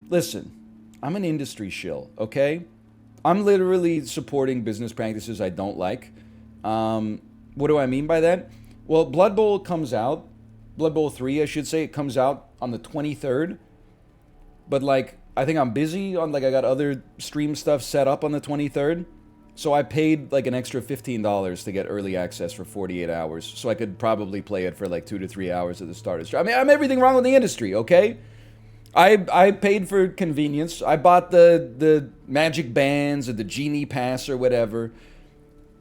Listen, I'm an industry shill, okay? I'm literally supporting business practices I don't like. What do I mean by that? Well, Blood Bowl 3, I should say, it comes out on the 23rd. But, like, I think I'm busy on, like, I got other stream stuff set up on the 23rd. So I paid, like, an extra $15 to get early access for 48 hours. So I could probably play it for, like, 2 to 3 hours at the start of the stream. I mean, I'm everything wrong with the industry, okay? I paid for convenience. I bought the magic bands or the genie pass or whatever,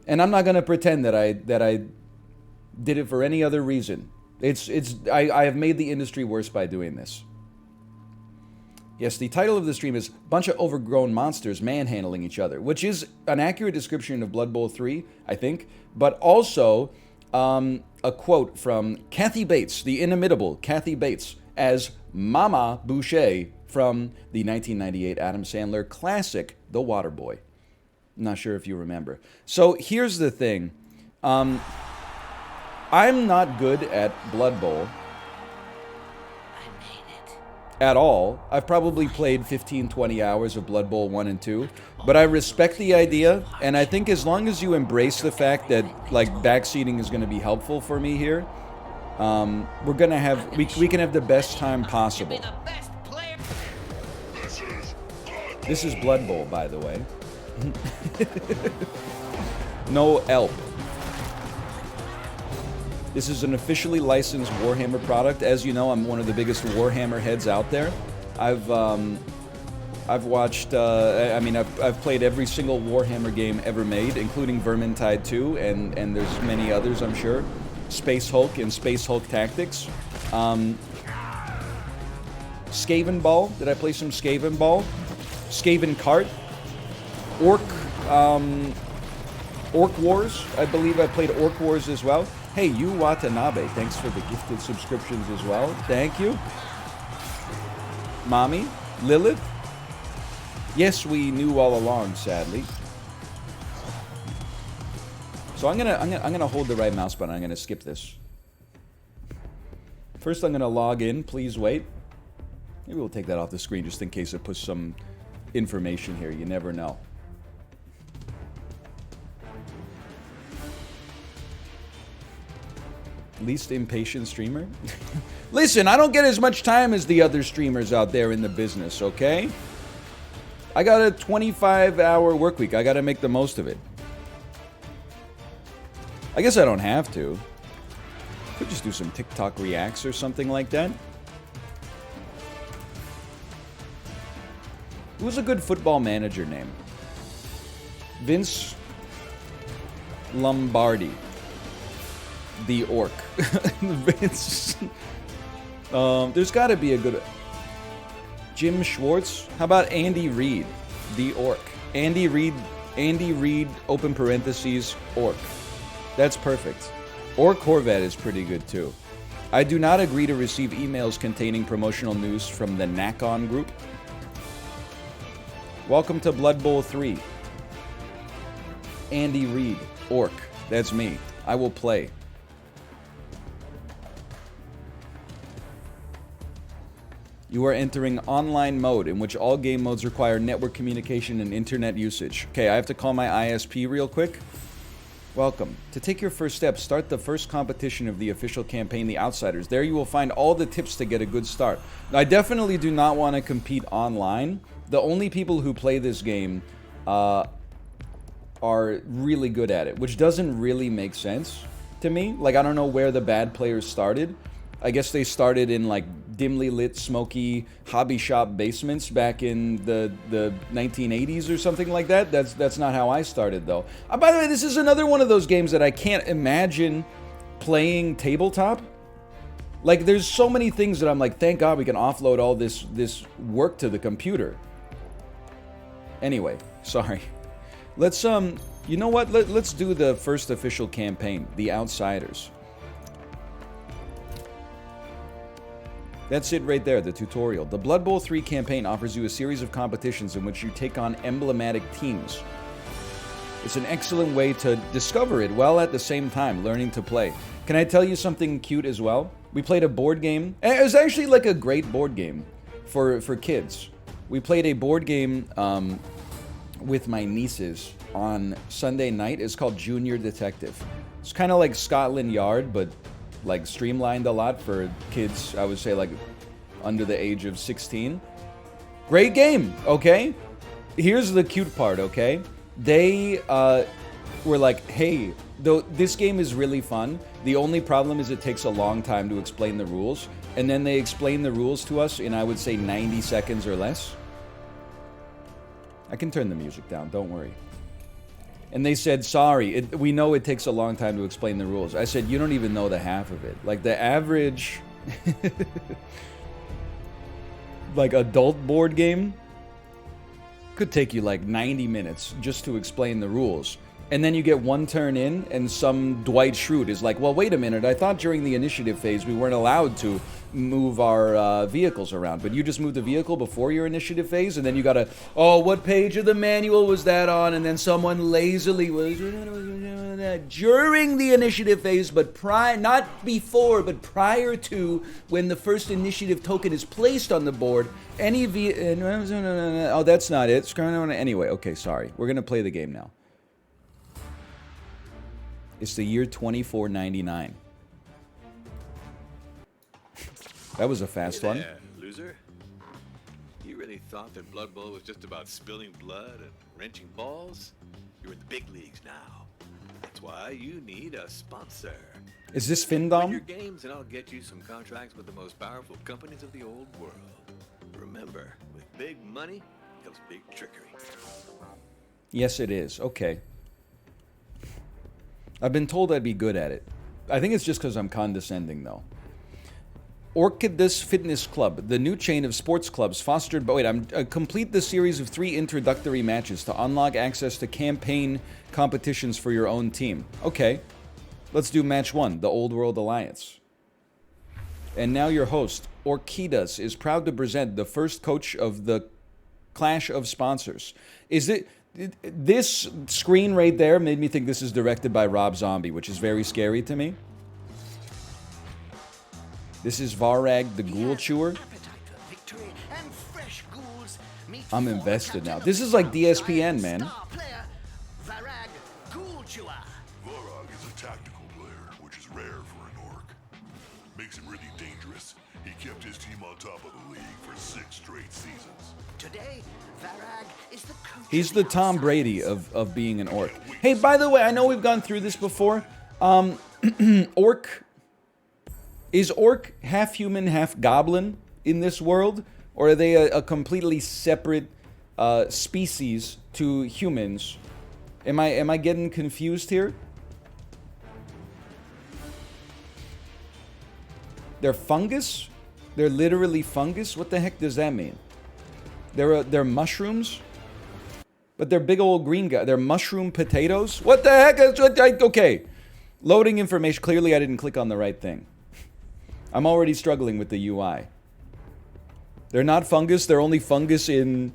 and I'm not gonna pretend that I did it for any other reason. I have made the industry worse by doing this. Yes, the title of the stream is "Bunch of Overgrown Monsters Manhandling Each Other," which is an accurate description of Blood Bowl 3, I think, but also a quote from Kathy Bates, the inimitable Kathy Bates, as Mama Boucher from the 1998 Adam Sandler classic, The Waterboy. Not sure if you remember. So here's the thing. I'm not good at Blood Bowl at all. I've probably played 15, 20 hours of Blood Bowl 1 and 2, but I respect the idea, and I think as long as you embrace the fact that, like, backseating is going to be helpful for me here, we're gonna have we can have the best time possible. This is Blood Bowl, by the way. No Elp. This is an officially licensed Warhammer product. As you know, I'm one of the biggest Warhammer heads out there. I've watched. I've played every single Warhammer game ever made, including Vermintide 2, and there's many others, I'm sure. Space Hulk and Space Hulk Tactics. Skaven Ball. Did I play some Skaven Ball? Skaven Kart. Orc Wars. I believe I played Orc Wars as well. Hey, Yu Watanabe, thanks for the gifted subscriptions as well. Thank you. Mommy, Lilith. Yes, we knew all along, sadly. So I'm gonna hold the right mouse button. I'm gonna skip this. First, I'm gonna log in. Please wait. Maybe we'll take that off the screen just in case it puts some information here. You never know. Least impatient streamer? Listen, I don't get as much time as the other streamers out there in the business, okay? I got a 25-hour work week. I gotta make the most of it. I guess I don't have to. Could just do some TikTok reacts or something like that. Who's a good football manager name? Vince Lombardi. The Orc. Vince. There's got to be a good... Jim Schwartz? How about Andy Reid? The Orc. Andy Reid, open parentheses, Orc. That's perfect. Or Corvette is pretty good too. I do not agree to receive emails containing promotional news from the Nakon group. Welcome to Blood Bowl 3. Andy Reid, Orc. That's me. I will play. You are entering online mode, in which all game modes require network communication and internet usage. Okay, I have to call my ISP real quick. Welcome. To take your first step, start the first competition of the official campaign, The Outsiders. There you will find all the tips to get a good start. I definitely do not want to compete online. The only people who play this game are really good at it, which doesn't really make sense to me. Like, I don't know where the bad players started. I guess they started in, like, dimly lit, smoky hobby shop basements back in the 1980s or something like that. That's not how I started, though. By the way, this is another one of those games that I can't imagine playing tabletop. Like, there's so many things that I'm like, thank God we can offload all this work to the computer. Anyway, sorry. Let's, you know what? Let's do the first official campaign, The Outsiders. That's it right there, the tutorial. The Blood Bowl 3 campaign offers you a series of competitions in which you take on emblematic teams. It's an excellent way to discover it while at the same time learning to play. Can I tell you something cute as well? We played a board game. It was actually like a great board game for kids. We played a board game with my nieces on Sunday night. It's called Junior Detective. It's kind of like Scotland Yard, but like streamlined a lot for kids, I would say like under the age of 16. Great game, okay? Here's the cute part, okay? They were like, hey, though this game is really fun. The only problem is it takes a long time to explain the rules. And then they explain the rules to us in, I would say, 90 seconds or less. I can turn the music down, don't worry. And they said, sorry, we know it takes a long time to explain the rules. I said, you don't even know the half of it. Like, the average, like, adult board game could take you, like, 90 minutes just to explain the rules. And then you get one turn in, and some Dwight Schrute is like, well, wait a minute, I thought during the initiative phase we weren't allowed to move our vehicles around, but you just moved the vehicle before your initiative phase, and then you gotta, oh, what page of the manual was that on? And then someone lazily was during the initiative phase, but not before, but prior to when the first initiative token is placed on the board, any oh, that's not it. Anyway, okay, sorry. We're gonna play the game now. It's the year 2499. That was a fast one. Hey there, loser. You really thought that Blood Bowl was just about spilling blood and wrenching balls? You're in the big leagues now. That's why you need a sponsor. Is this Win Findom? your games and I'll get you some contracts with the most powerful companies of the old world. Remember, with big money comes big trickery. Yes, it is. Okay. I've been told I'd be good at it. I think it's just because I'm condescending, though. Orchidus Fitness Club, the new chain of sports clubs fostered by... Wait, complete the series of 3 introductory matches to unlock access to campaign competitions for your own team. Okay. Let's do match 1, the Old World Alliance. And now your host, Orchidus, is proud to present the first coach of the Clash of Sponsors. Is it... This screen right there made me think this is directed by Rob Zombie, which is very scary to me. This is Varag the Ghoul Chewer. I'm invested now. This is like DSPN, man. Varag is a tactical player, which is rare for an orc. Makes him really dangerous. He kept his team on top of the league for 6 straight seasons. Today, Varag is the coach. He's the Tom Brady of being an orc. Hey, by the way, I know we've gone through this before. Orc... Is orc half human, half goblin in this world? Or are they a completely separate species to humans? Am I getting confused here? They're fungus? They're literally fungus? What the heck does that mean? They're mushrooms? But they're big old green guys. They're mushroom potatoes? What the heck? Okay. Loading information. Clearly I didn't click on the right thing. I'm already struggling with the UI. They're not fungus. They're only fungus in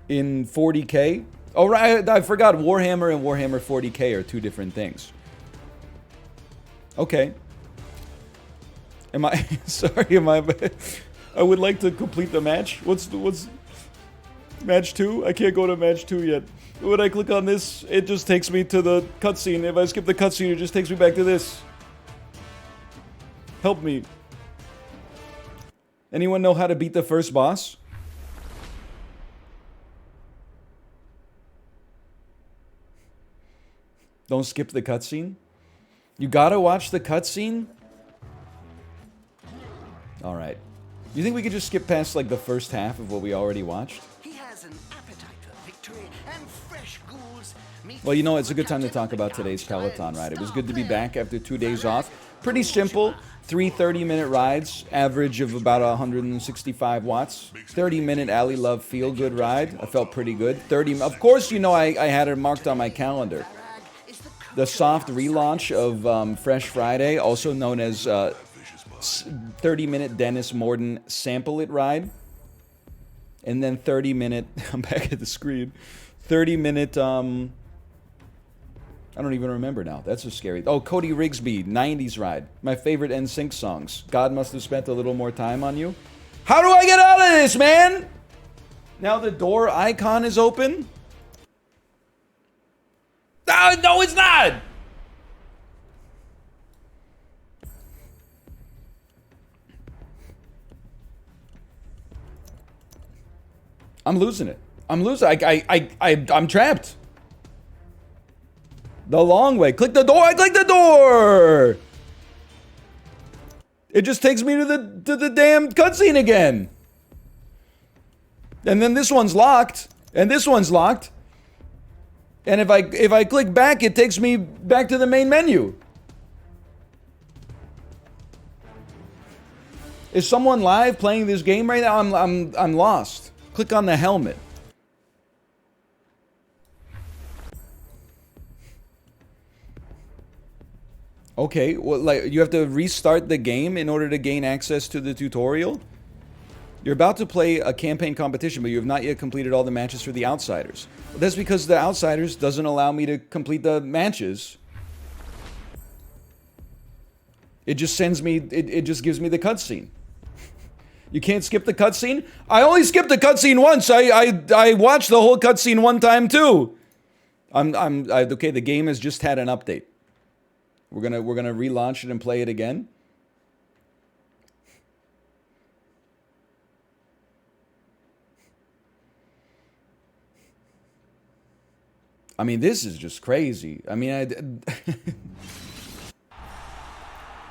40k. Oh, right. I forgot Warhammer and Warhammer 40k are 2 different things. Okay. Am I... Sorry, am I... I would like to complete the match. What's... Match 2? I can't go to match 2 yet. When I click on this, it just takes me to the cutscene. If I skip the cutscene, it just takes me back to this. Help me. Anyone know how to beat the first boss? Don't skip the cutscene. You gotta watch the cutscene? Alright. You think we could just skip past like the first half of what we already watched? He has an appetite for victory and fresh ghouls. Well, you know, it's a good time to talk about today's Peloton ride. It was good to be back after 2 days off. Pretty simple. 3 30-minute rides, average of about 165 watts. 30-minute Alley Love feel-good ride. I felt pretty good. 30. Of course, you know I had it marked on my calendar. The soft relaunch of Fresh Friday, also known as 30-minute Dennis Morden Sample It ride. And then 30-minute... I'm back at the screen. 30-minute... I don't even remember now. That's so scary. Oh, Cody Rigsby, 90s ride. My favorite NSYNC songs. God must have spent a little more time on you. How do I get out of this, man? Now the door icon is open? No, it's not! I'm losing it. I'm losing. I'm trapped. The long way. Click the door. I click the door. It just takes me to the damn cutscene again. And then this one's locked, and this one's locked. And if I click back, it takes me back to the main menu. Is someone live playing this game right now? I'm lost. Click on the helmet. Okay, well, like, you have to restart the game in order to gain access to the tutorial? You're about to play a campaign competition, but you have not yet completed all the matches for the Outsiders. Well, that's because the Outsiders doesn't allow me to complete the matches. It just sends me, it just gives me the cutscene. You can't skip the cutscene? I only skipped the cutscene once. I watched the whole cutscene one time too. Okay, the game has just had an update. We're gonna relaunch it and play it again. I mean, this is just crazy. I mean,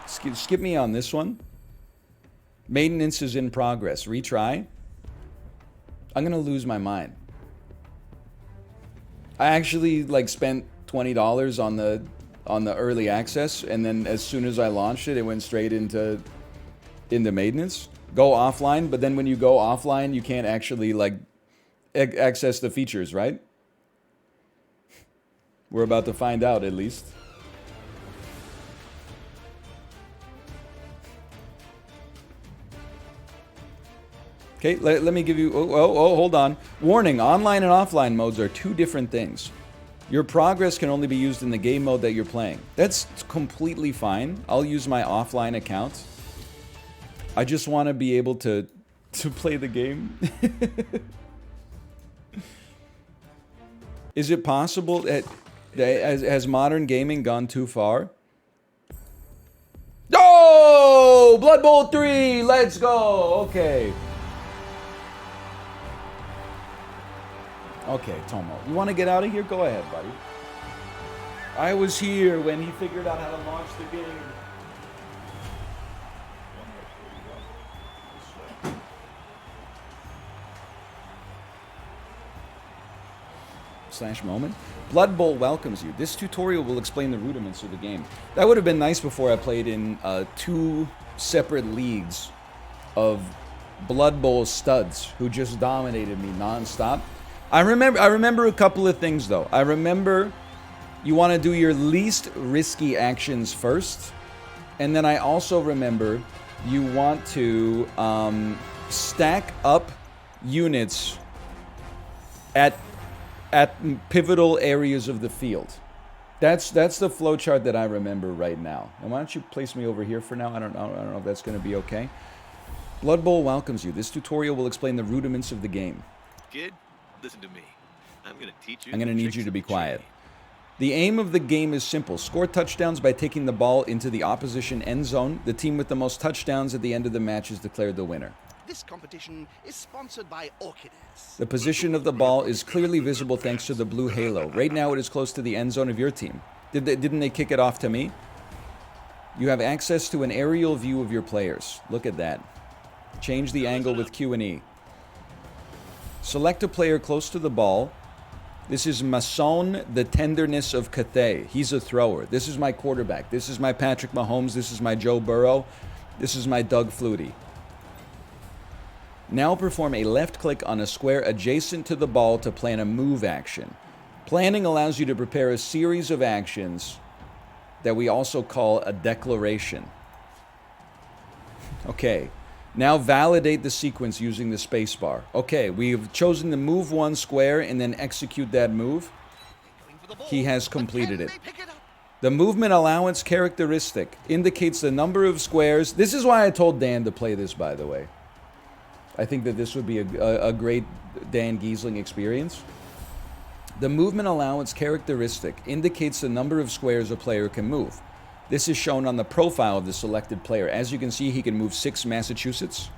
skip me on this one. Maintenance is in progress. Retry. I'm gonna lose my mind. I actually like spent $20 on the early access, and then as soon as I launched it, it went straight into maintenance. Go offline, but then when you go offline, you can't actually like access the features, right? We're about to find out, at least. Okay, let me give you... Oh, hold on. Warning, online and offline modes are two different things. Your progress can only be used in the game mode that you're playing. That's completely fine. I'll use my offline account. I just want to be able to play the game. Is it possible that... Has modern gaming gone too far? Oh! Blood Bowl 3! Let's go! Okay. Okay, Tomo. You want to get out of here? Go ahead, buddy. I was here when he figured out how to launch the game. /moment. Blood Bowl welcomes you. This tutorial will explain the rudiments of the game. That would have been nice before I played in 2 separate leagues of Blood Bowl studs who just dominated me non-stop. I remember a couple of things though. I remember you want to do your least risky actions first, and then I also remember you want to stack up units at pivotal areas of the field. That's the flowchart that I remember right now. And why don't you place me over here for now? I don't know if that's going to be okay. Blood Bowl welcomes you. This tutorial will explain the rudiments of the game. Kid, listen to me. I'm going to teach you. I'm going to need you to be quiet. The aim of the game is simple. Score touchdowns by taking the ball into the opposition end zone. The team with the most touchdowns at the end of the match is declared the winner. This competition is sponsored by Orchids. The position of the ball is clearly visible thanks to the blue halo. Right now it is close to the end zone of your team. Didn't they kick it off to me? You have access to an aerial view of your players. Look at that. Change the angle with Q and E. Select a player close to the ball. This is Mason, the tenderness of Cathay. He's a thrower. This is my quarterback. This is my Patrick Mahomes. This is my Joe Burrow. This is my Doug Flutie. Now perform a left click on a square adjacent to the ball to plan a move action. Planning allows you to prepare a series of actions that we also call a declaration. Okay, now validate the sequence using the spacebar. Okay, we've chosen to move one square and then execute that move. He has completed it. The movement allowance characteristic indicates the number of squares. This is why I told Dan to play this, by the way. I think that this would be a great Dan Giesling experience. The movement allowance characteristic indicates the number of squares a player can move. This is shown on the profile of the selected player. As you can see, he can move 6 Massachusetts.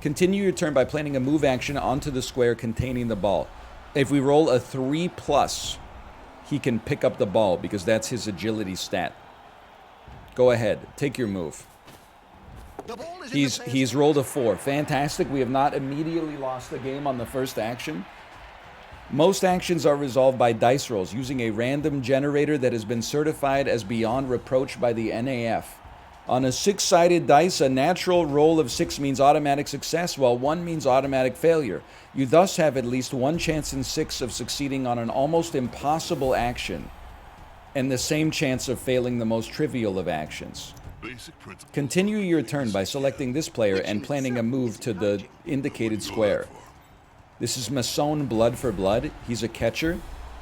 Continue your turn by planning a move action onto the square containing the ball. If we roll a 3+, he can pick up the ball because that's his agility stat. Go ahead, take your move. He's rolled a 4. Fantastic. We have not immediately lost the game on the first action. Most actions are resolved by dice rolls using a random generator that has been certified as beyond reproach by the NAF. On a 6-sided dice, a natural roll of 6 means automatic success, while 1 means automatic failure. You thus have at least 1 chance in 6 of succeeding on an almost impossible action, and the same chance of failing the most trivial of actions. Continue your turn by selecting this player and planning a move to the indicated square. This is Masson Blood for Blood. He's a catcher.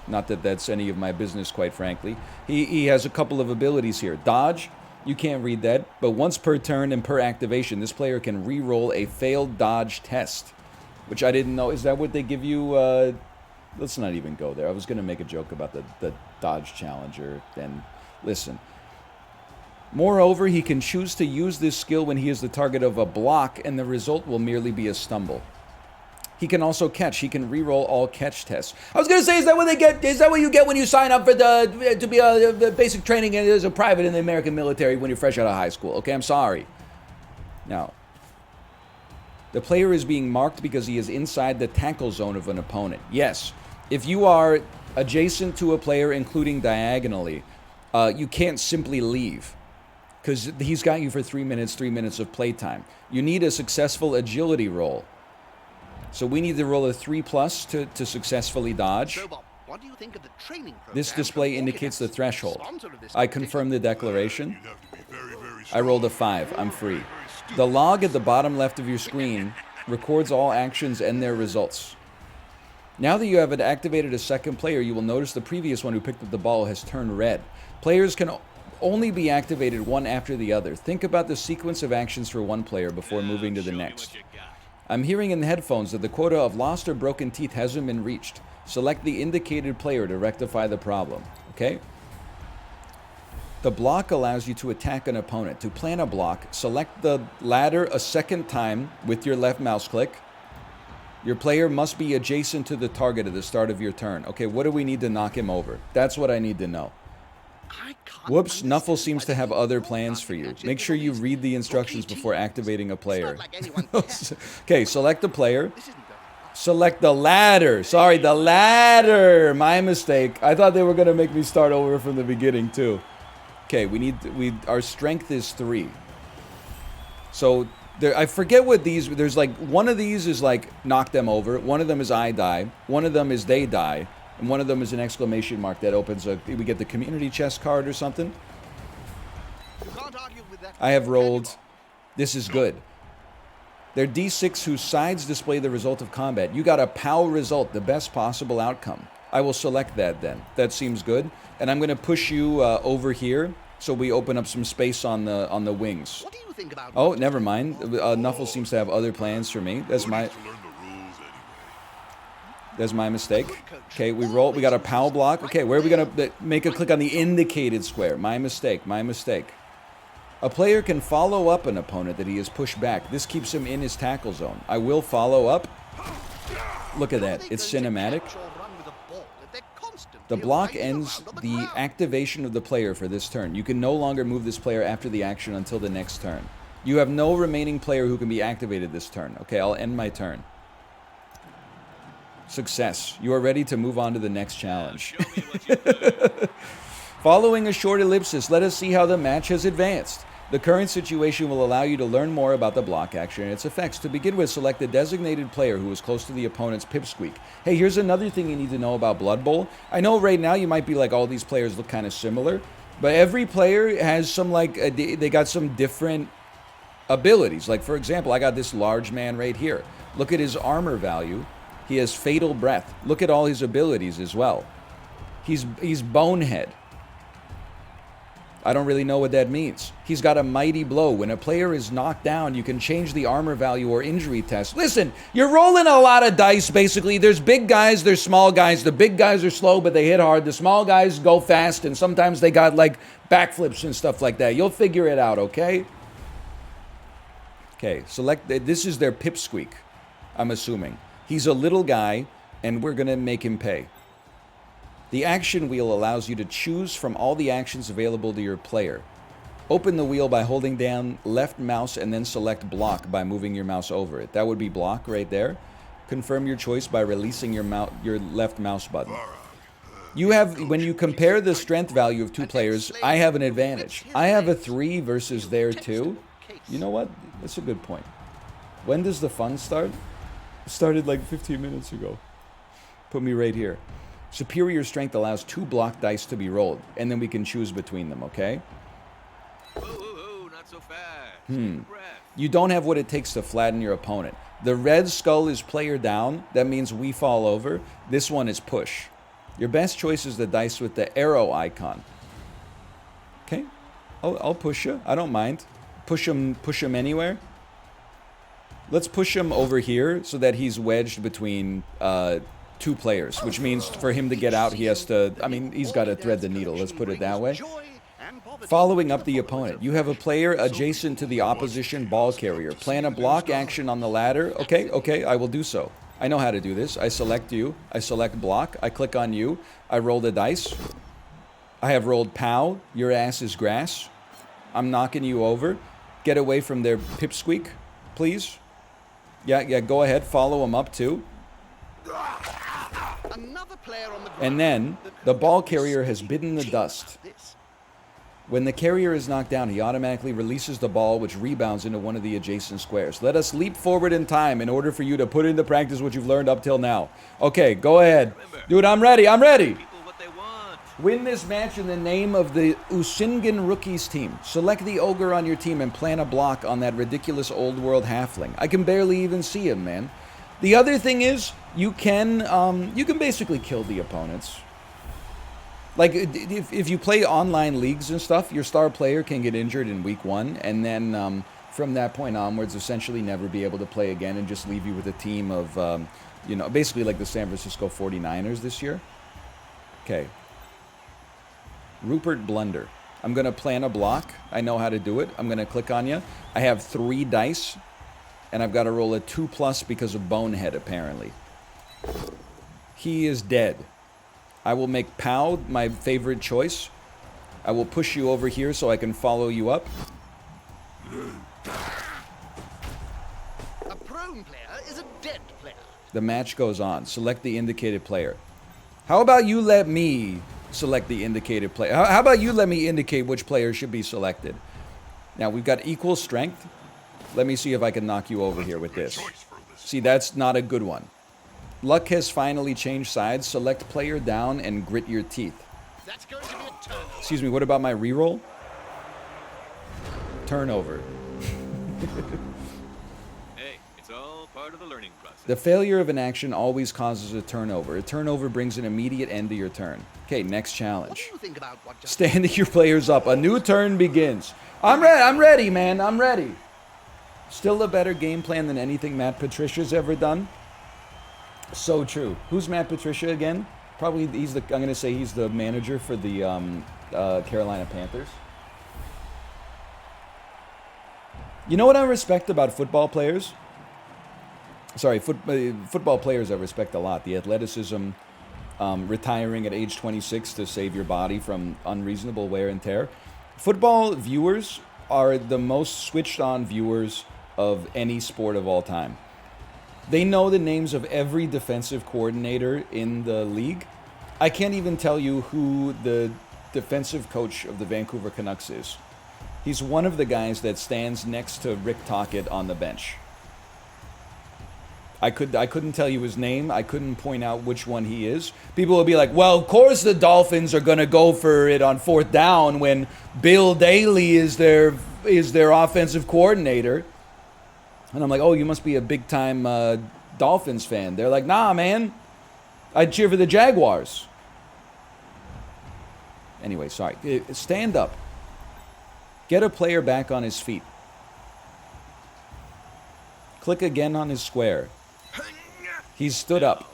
Not that that's any of my business, quite frankly. He has a couple of abilities here. Dodge, you can't read that, but once per turn and per activation, this player can re-roll a failed dodge test, which I didn't know. Is that what they give you? Let's not even go there. I was going to make a joke about the dodge challenger, and listen. Moreover, he can choose to use this skill when he is the target of a block, and the result will merely be a stumble. He can also catch. He can re-roll all catch tests. I was going to say, is that what they get? Is that what you get when you sign up for to be a basic training as a private in the American military when you're fresh out of high school? Okay, I'm sorry. Now, the player is being marked because he is inside the tackle zone of an opponent. Yes, if you are adjacent to a player, including diagonally, you can't simply leave because he's got you for 3 minutes of playtime. You need a successful agility roll. So we need to roll a 3+ to successfully dodge. So, Bob, what do you think of the training program This display from indicates the Orchidus, threshold. sponsor of this I competition? confirm the declaration. You have to be very, very I strong. rolled a 5. I'm free. The log at the bottom left of your screen records all actions and their results. Now that you have activated a second player, you will notice the previous one who picked up the ball has turned red. Players can only be activated one after the other. Think about the sequence of actions for one player before moving to the next. I'm hearing in the headphones that the quota of lost or broken teeth hasn't been reached. Select the indicated player to rectify the problem. Okay? The block allows you to attack an opponent. To plan a block, select the ladder a second time with your left mouse click. Your player must be adjacent to the target at the start of your turn. Okay, what do we need to knock him over? That's what I need to know. I can't Whoops, understand Nuffle seems why to have this other is plans for you. actually Make sure you difficult. read the instructions Okay, before geez. activating a It's player. not like anyone cares. Okay, select the player. This isn't very Select the ladder. Sorry, the ladder. My mistake. I thought they were going to make me start over from the beginning, too. Okay, our strength is 3. So, I forget what these, there's like, one of these is like, knock them over. One of them is I die. One of them is they die. And one of them is an exclamation mark that opens we get the community chest card or something. You can't argue with that. I have rolled. This is good. They're D6 whose sides display the result of combat. You got a POW result, the best possible outcome. I will select that then. That seems good. And I'm going to push you over here so we open up some space on the wings. What do you think about Oh, never mind. Nuffle seems to have other plans for me. That's Who my needs to learn the rules anyway? that's my mistake. Okay, we roll. We got a POW block. Okay, where are we going to make a click on the indicated square? My mistake. My mistake. A player can follow up an opponent that he has pushed back. This keeps him in his tackle zone. I will follow up. Look at that. It's cinematic. The block ends the activation of the player for this turn. You can no longer move this player after the action until the next turn. You have no remaining player who can be activated this turn. Okay, I'll end my turn. Success. You are ready to move on to the next challenge. Following a short ellipsis, let us see how the match has advanced. The current situation will allow you to learn more about the block action and its effects. To begin with, select the designated player who is close to the opponent's pipsqueak. Hey, here's another thing you need to know about Blood Bowl. I know right now you might be like, all these players look kind of similar, but every player has some, like, they got some different abilities. Like, for example, I got this large man right here. Look at his armor value. He has Fatal Breath. Look at all his abilities as well. He's Bonehead. I don't really know what that means. He's got a mighty blow. When a player is knocked down, you can change the armor value or injury test. Listen, you're rolling a lot of dice, basically. There's big guys, there's small guys. The big guys are slow, but they hit hard. The small guys go fast, and sometimes they got, like, backflips and stuff like that. You'll figure it out, okay? Okay, select... This is their pipsqueak, I'm assuming. He's a little guy, and we're going to make him pay. The action wheel allows you to choose from all the actions available to your player. Open the wheel by holding down left mouse and then select block by moving your mouse over it. That would be block right there. Confirm your choice by releasing your left mouse button. You have, when you compare the strength value of two players, I have an advantage. I have a 3 versus their 2. You know what? That's a good point. When does the fun start? It started like 15 minutes ago. Put me right here. Superior strength allows 2 block dice to be rolled, and then we can choose between them, okay? Whoa, not so fast. Take a breath. You don't have what it takes to flatten your opponent. The red skull is player down. That means we fall over. This one is push. Your best choice is the dice with the arrow icon. Okay? I'll push you. I don't mind. Push him anywhere. Let's push him over here so that he's wedged between 2 players, which means for him to get out, he has to, I mean, he's got to thread the needle, let's put it that way. Following up the opponent, you have a player adjacent to the opposition ball carrier. Plan a block action on the ladder. Okay, I will do so. I know how to do this. I select you, I select block, I click on you, I roll the dice. I have rolled pow, your ass is grass. I'm knocking you over. Get away from their pipsqueak, please. Yeah, go ahead, follow him up too. Another player on the And then, the ball carrier has bitten the dust. When the carrier is knocked down, he automatically releases the ball, which rebounds into one of the adjacent squares. Let us leap forward in time in order for you to put into practice what you've learned up till now. Okay, go ahead. Dude, I'm ready. People what they want. Win this match in the name of the Usingen Rookies team. Select the ogre on your team and plan a block on that ridiculous old world halfling. I can barely even see him, man. The other thing is, you can basically kill the opponents. Like, if you play online leagues and stuff, your star player can get injured in week 1, and then from that point onwards, essentially never be able to play again and just leave you with a team of, basically like the San Francisco 49ers this year. Okay. Rupert Blunder. I'm going to plan a block. I know how to do it. I'm going to click on you. I have 3 dice, and I've got to roll a 2+ because of Bonehead, apparently. He is dead. I will make Pow my favorite choice. I will push you over here so I can follow you up. A prone player is a dead player. The match goes on. Select the indicated player. How about you let me select the indicated player? How about you let me indicate which player should be selected? Now, we've got equal strength. Let me see if I can knock you over here with this. See, that's not a good one. Luck has finally changed sides. Select player down and grit your teeth. That's going to be a turn. Excuse me, what about my reroll? Turnover. Hey, it's all part of the learning process. The failure of an action always causes a turnover. A turnover brings an immediate end to your turn. Okay, next What challenge. do you think about what just Standing your players up. A new turn begins. I'm ready, man. I'm ready. Still a better game plan than anything Matt Patricia's ever done. So true. Who's Matt Patricia again? Probably I'm going to say he's the manager for the Carolina Panthers. You know what I respect about football players? Sorry, football players I respect a lot. The athleticism, retiring at age 26 to save your body from unreasonable wear and tear. Football viewers are the most switched on viewers of any sport of all time. They know the names of every defensive coordinator in the league. I can't even tell you who the defensive coach of the Vancouver Canucks is. He's one of the guys that stands next to Rick Tocchet on the bench. I couldn't tell you his name. I couldn't point out which one he is. People will be like, well, of course the Dolphins are going to go for it on 4th down when Bill Daly is their offensive coordinator. And I'm like, oh, you must be a big-time Dolphins fan. They're like, nah, man. I cheer for the Jaguars. Anyway, sorry. Stand up. Get a player back on his feet. Click again on his square. He's stood up.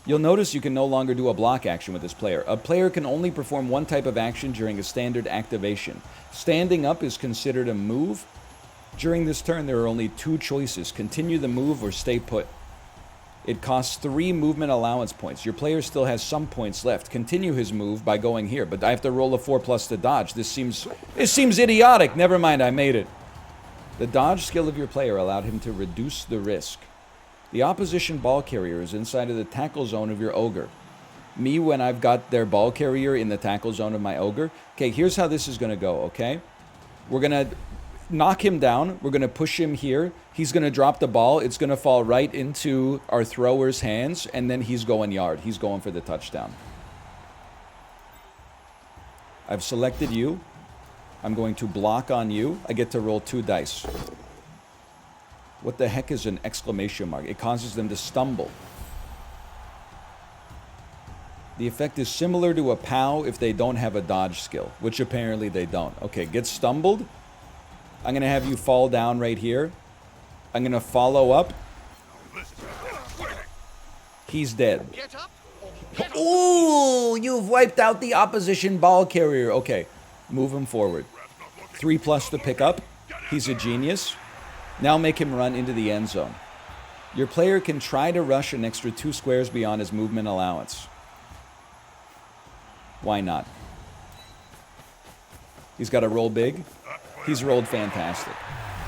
You'll notice you can no longer do a block action with this player. A player can only perform one type of action during a standard activation. Standing up is considered a move. During this turn, there are only two choices. Continue the move or stay put. It costs 3 movement allowance points. Your player still has some points left. Continue his move by going here, but I have to roll a 4+ to dodge. This seems idiotic. Never mind, I made it. The dodge skill of your player allowed him to reduce the risk. The opposition ball carrier is inside of the tackle zone of your ogre. Me, when I've got their ball carrier in the tackle zone of my ogre. Okay, here's how this is going to go, okay? We're going to knock him down. We're going to push him here. He's going to drop the ball. It's going to fall right into our thrower's hands, and then he's going yard. He's going for the touchdown. I've selected you. I'm going to block on you. I get to roll 2 dice. What the heck is an exclamation mark? It causes them to stumble. The effect is similar to a POW if they don't have a dodge skill, which apparently they don't. Okay, get stumbled. I'm going to have you fall down right here. I'm going to follow up. He's dead. Get up or get off. Ooh, you've wiped out the opposition ball carrier. Okay, move him forward. 3+ to pick up. He's a genius. Now make him run into the end zone. Your player can try to rush an extra 2 squares beyond his movement allowance. Why not? He's got to roll big. He's rolled fantastic.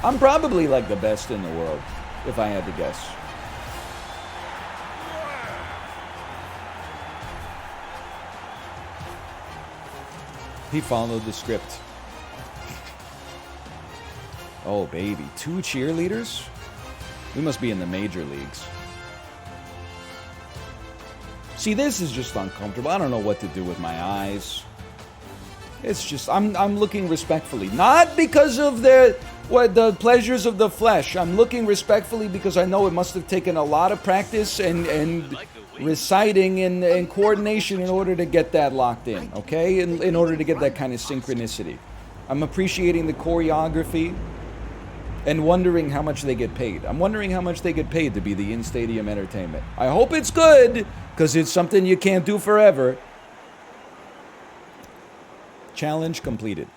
I'm probably like the best in the world, if I had to guess. He followed the script. Oh, baby. 2 cheerleaders? We must be in the major leagues. See, this is just uncomfortable. I don't know what to do with my eyes. It's just, I'm looking respectfully. Not because of the pleasures of the flesh. I'm looking respectfully because I know it must have taken a lot of practice and reciting and coordination in order to get that locked in, okay? In order to get that kind of synchronicity. I'm appreciating the choreography and wondering how much they get paid. I'm wondering how much they get paid to be the in-stadium entertainment. I hope it's good, because it's something you can't do forever. Challenge completed.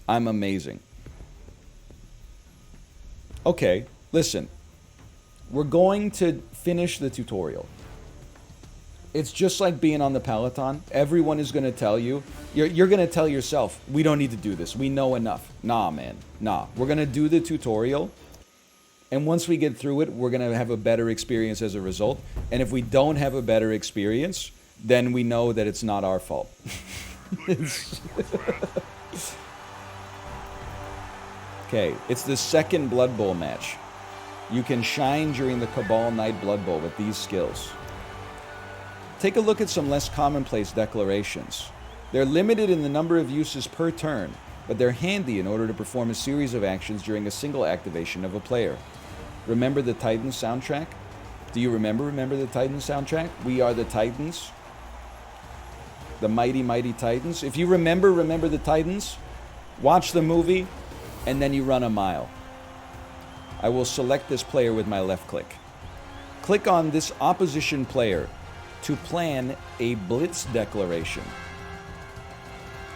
I'm amazing. Okay, listen. We're going to finish the tutorial. It's just like being on the Peloton. Everyone is going to tell you. You're going to tell yourself, we don't need to do this. We know enough. Nah, man. Nah. We're going to do the tutorial. And once we get through it, we're going to have a better experience as a result. And if we don't have a better experience, then we know that it's not our fault. Okay, it's the second Blood Bowl match. You can shine during the Cabal Night Blood Bowl with these skills. Take a look at some less commonplace declarations. They're limited in the number of uses per turn, but they're handy in order to perform a series of actions during a single activation of a player. Remember the Titans soundtrack? Do you remember the Titans soundtrack? We Are the Titans. The Mighty, Mighty Titans. If you remember the Titans, watch the movie, and then you run a mile. I will select this player with my left click. Click on this opposition player to plan a blitz declaration.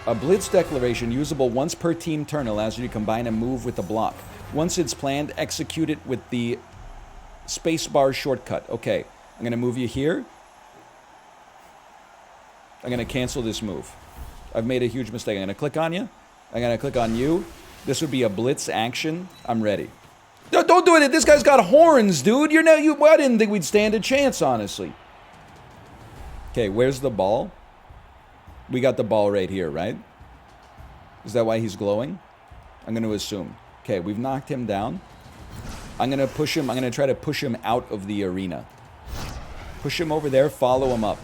A blitz declaration usable once per team turn allows you to combine a move with a block. Once it's planned, execute it with the spacebar shortcut. Okay, I'm going to move you here. I'm going to cancel this move. I've made a huge mistake. I'm going to click on you. I'm going to click on you. This would be a blitz action. I'm ready. No, don't do it. This guy's got horns, dude. I didn't think we'd stand a chance, honestly. Okay, where's the ball? We got the ball right here, right? Is that why he's glowing? I'm going to assume. Okay, we've knocked him down. I'm going to push him. I'm going to try to push him out of the arena. Push him over there. Follow him up.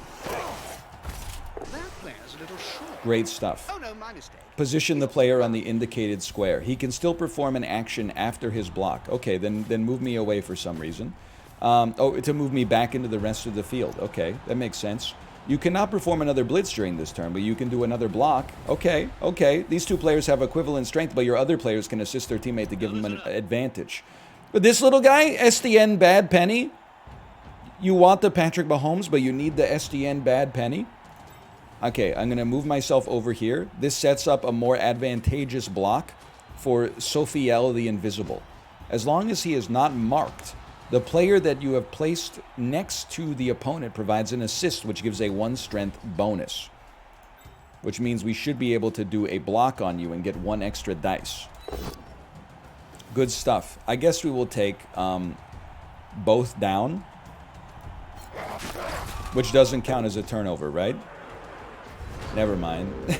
That player's a little short. Great stuff. Oh no, my mistake. Position the player on the indicated square. He can still perform an action after his block. Okay, then move me away for some reason. To move me back into the rest of the field. Okay, that makes sense. You cannot perform another blitz during this turn, but you can do another block. Okay, okay. These two players have equivalent strength, but your other players can assist their teammate to give them an advantage. But this little guy, SDN Bad Penny, you want the Patrick Mahomes, but you need the SDN Bad Penny. Okay, I'm going to move myself over here. This sets up a more advantageous block for Sophiel the Invisible. As long as he is not marked, the player that you have placed next to the opponent provides an assist, which gives a 1 strength bonus. Which means we should be able to do a block on you and get 1 extra dice. Good stuff. I guess we will take both down. Which doesn't count as a turnover, right? Never mind. I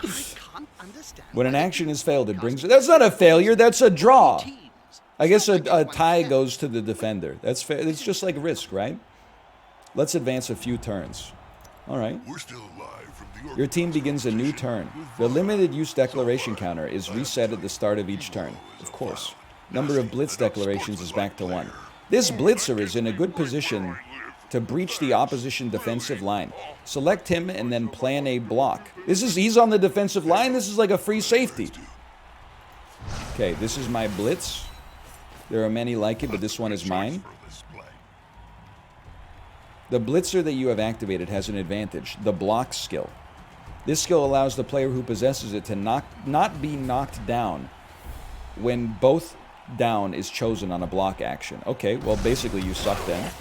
can't understand. When an action is failed, it brings... That's not a failure, that's a draw. I guess a tie goes to the defender. That's fair. It's just like Risk, right? Let's advance a few turns. All right. We're still alive from the Your team begins a new turn. The limited use declaration counter is reset at the start of each turn. Of course. Number of blitz declarations is back to 1. This blitzer is in a good position to breach the opposition defensive line. Select him and then plan a block. He's on the defensive line. This is like a free safety. Okay, this is my blitz. There are many like it, but this one is mine. The blitzer that you have activated has an advantage, the block skill. This skill allows the player who possesses it to not be knocked down when both down is chosen on a block action. Okay, well basically you suck then.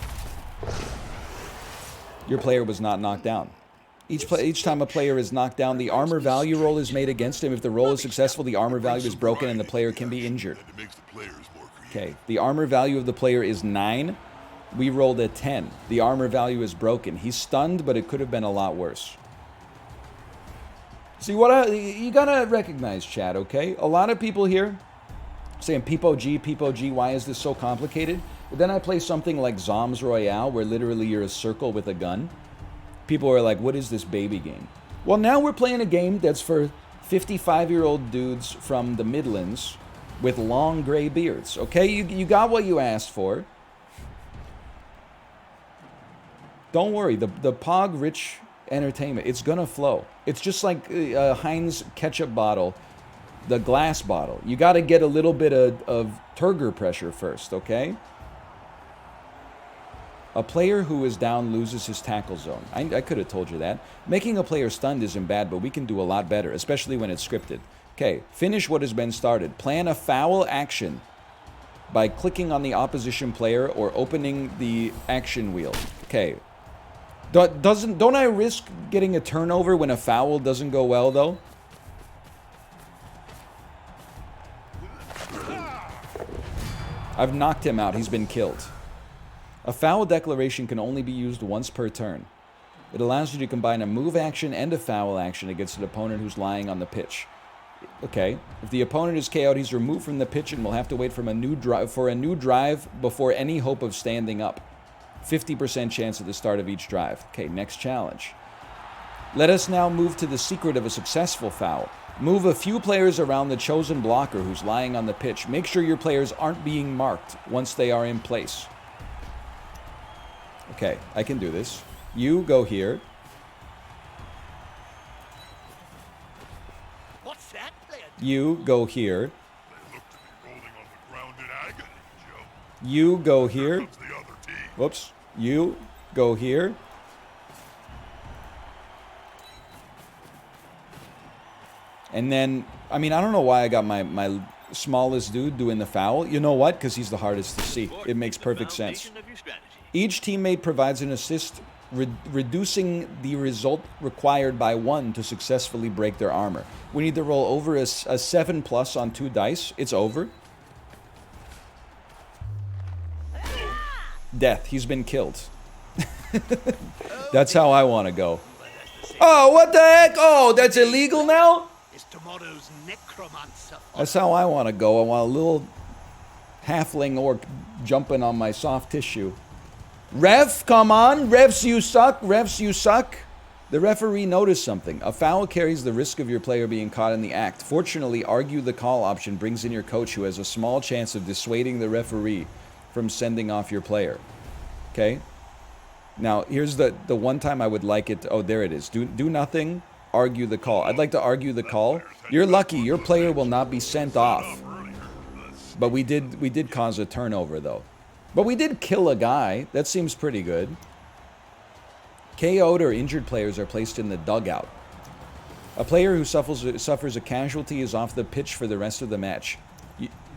Your player was not knocked down. Each time a player is knocked down, the armor value roll is made against him. If the roll is successful, the armor value is broken and the player can be injured. Okay, the armor value of the player is 9. We rolled a 10. The armor value is broken. He's stunned, but it could have been a lot worse. See, you gotta recognize, chat, okay? A lot of people here saying, Peepo G, why is this so complicated? But then I play something like Zombs Royale, where literally you're a circle with a gun. People are like, what is this baby game? Well, now we're playing a game that's for 55-year-old dudes from the Midlands with long gray beards, okay? You got what you asked for. Don't worry, the Pog Rich entertainment, it's gonna flow. It's just like a Heinz ketchup bottle, the glass bottle. You gotta get a little bit of turgor pressure first, okay? A player who is down loses his tackle zone. I could have told you that. Making a player stunned isn't bad, but we can do a lot better, especially when it's scripted. Okay, finish what has been started. Plan a foul action by clicking on the opposition player or opening the action wheel. Okay. Don't I risk getting a turnover when a foul doesn't go well, though? I've knocked him out. He's been killed. A foul declaration can only be used once per turn. It allows you to combine a move action and a foul action against an opponent who's lying on the pitch. Okay, if the opponent is KO'd, he's removed from the pitch and will have to wait for a new drive before any hope of standing up. 50% chance at the start of each drive. Okay, next challenge. Let us now move to the secret of a successful foul. Move a few players around the chosen blocker who's lying on the pitch. Make sure your players aren't being marked once they are in place. Okay, I can do this. You go here. What's that? You go here. They look to be rolling on the ground in agony, Joe. You go Here here. comes the other team. Whoops. You go here. And then, I mean, I don't know why I got my smallest dude doing the foul. You know what? Because he's the hardest to see. It makes perfect sense. Each teammate provides an assist, reducing the result required by 1 to successfully break their armor. We need to roll over a 7+ on 2 dice. It's over. Death. He's been killed. That's how I want to go. Oh, what the heck? Oh, that's illegal now? It's tomorrow's necromancer. That's how I want to go. I want a little halfling orc jumping on my soft tissue. Ref, come on. Refs, you suck. Refs, you suck. The referee noticed something. A foul carries the risk of your player being caught in the act. Fortunately, argue the call option brings in your coach, who has a small chance of dissuading the referee from sending off your player. Okay? Now, here's the one time I would like it. Oh, there it is. Do nothing. Argue the call. I'd like to argue the call. You're lucky. Your player will not be sent off. But we did cause a turnover, though. But we did kill a guy. That seems pretty good. KO'd or injured players are placed in the dugout. A player who suffers a casualty is off the pitch for the rest of the match.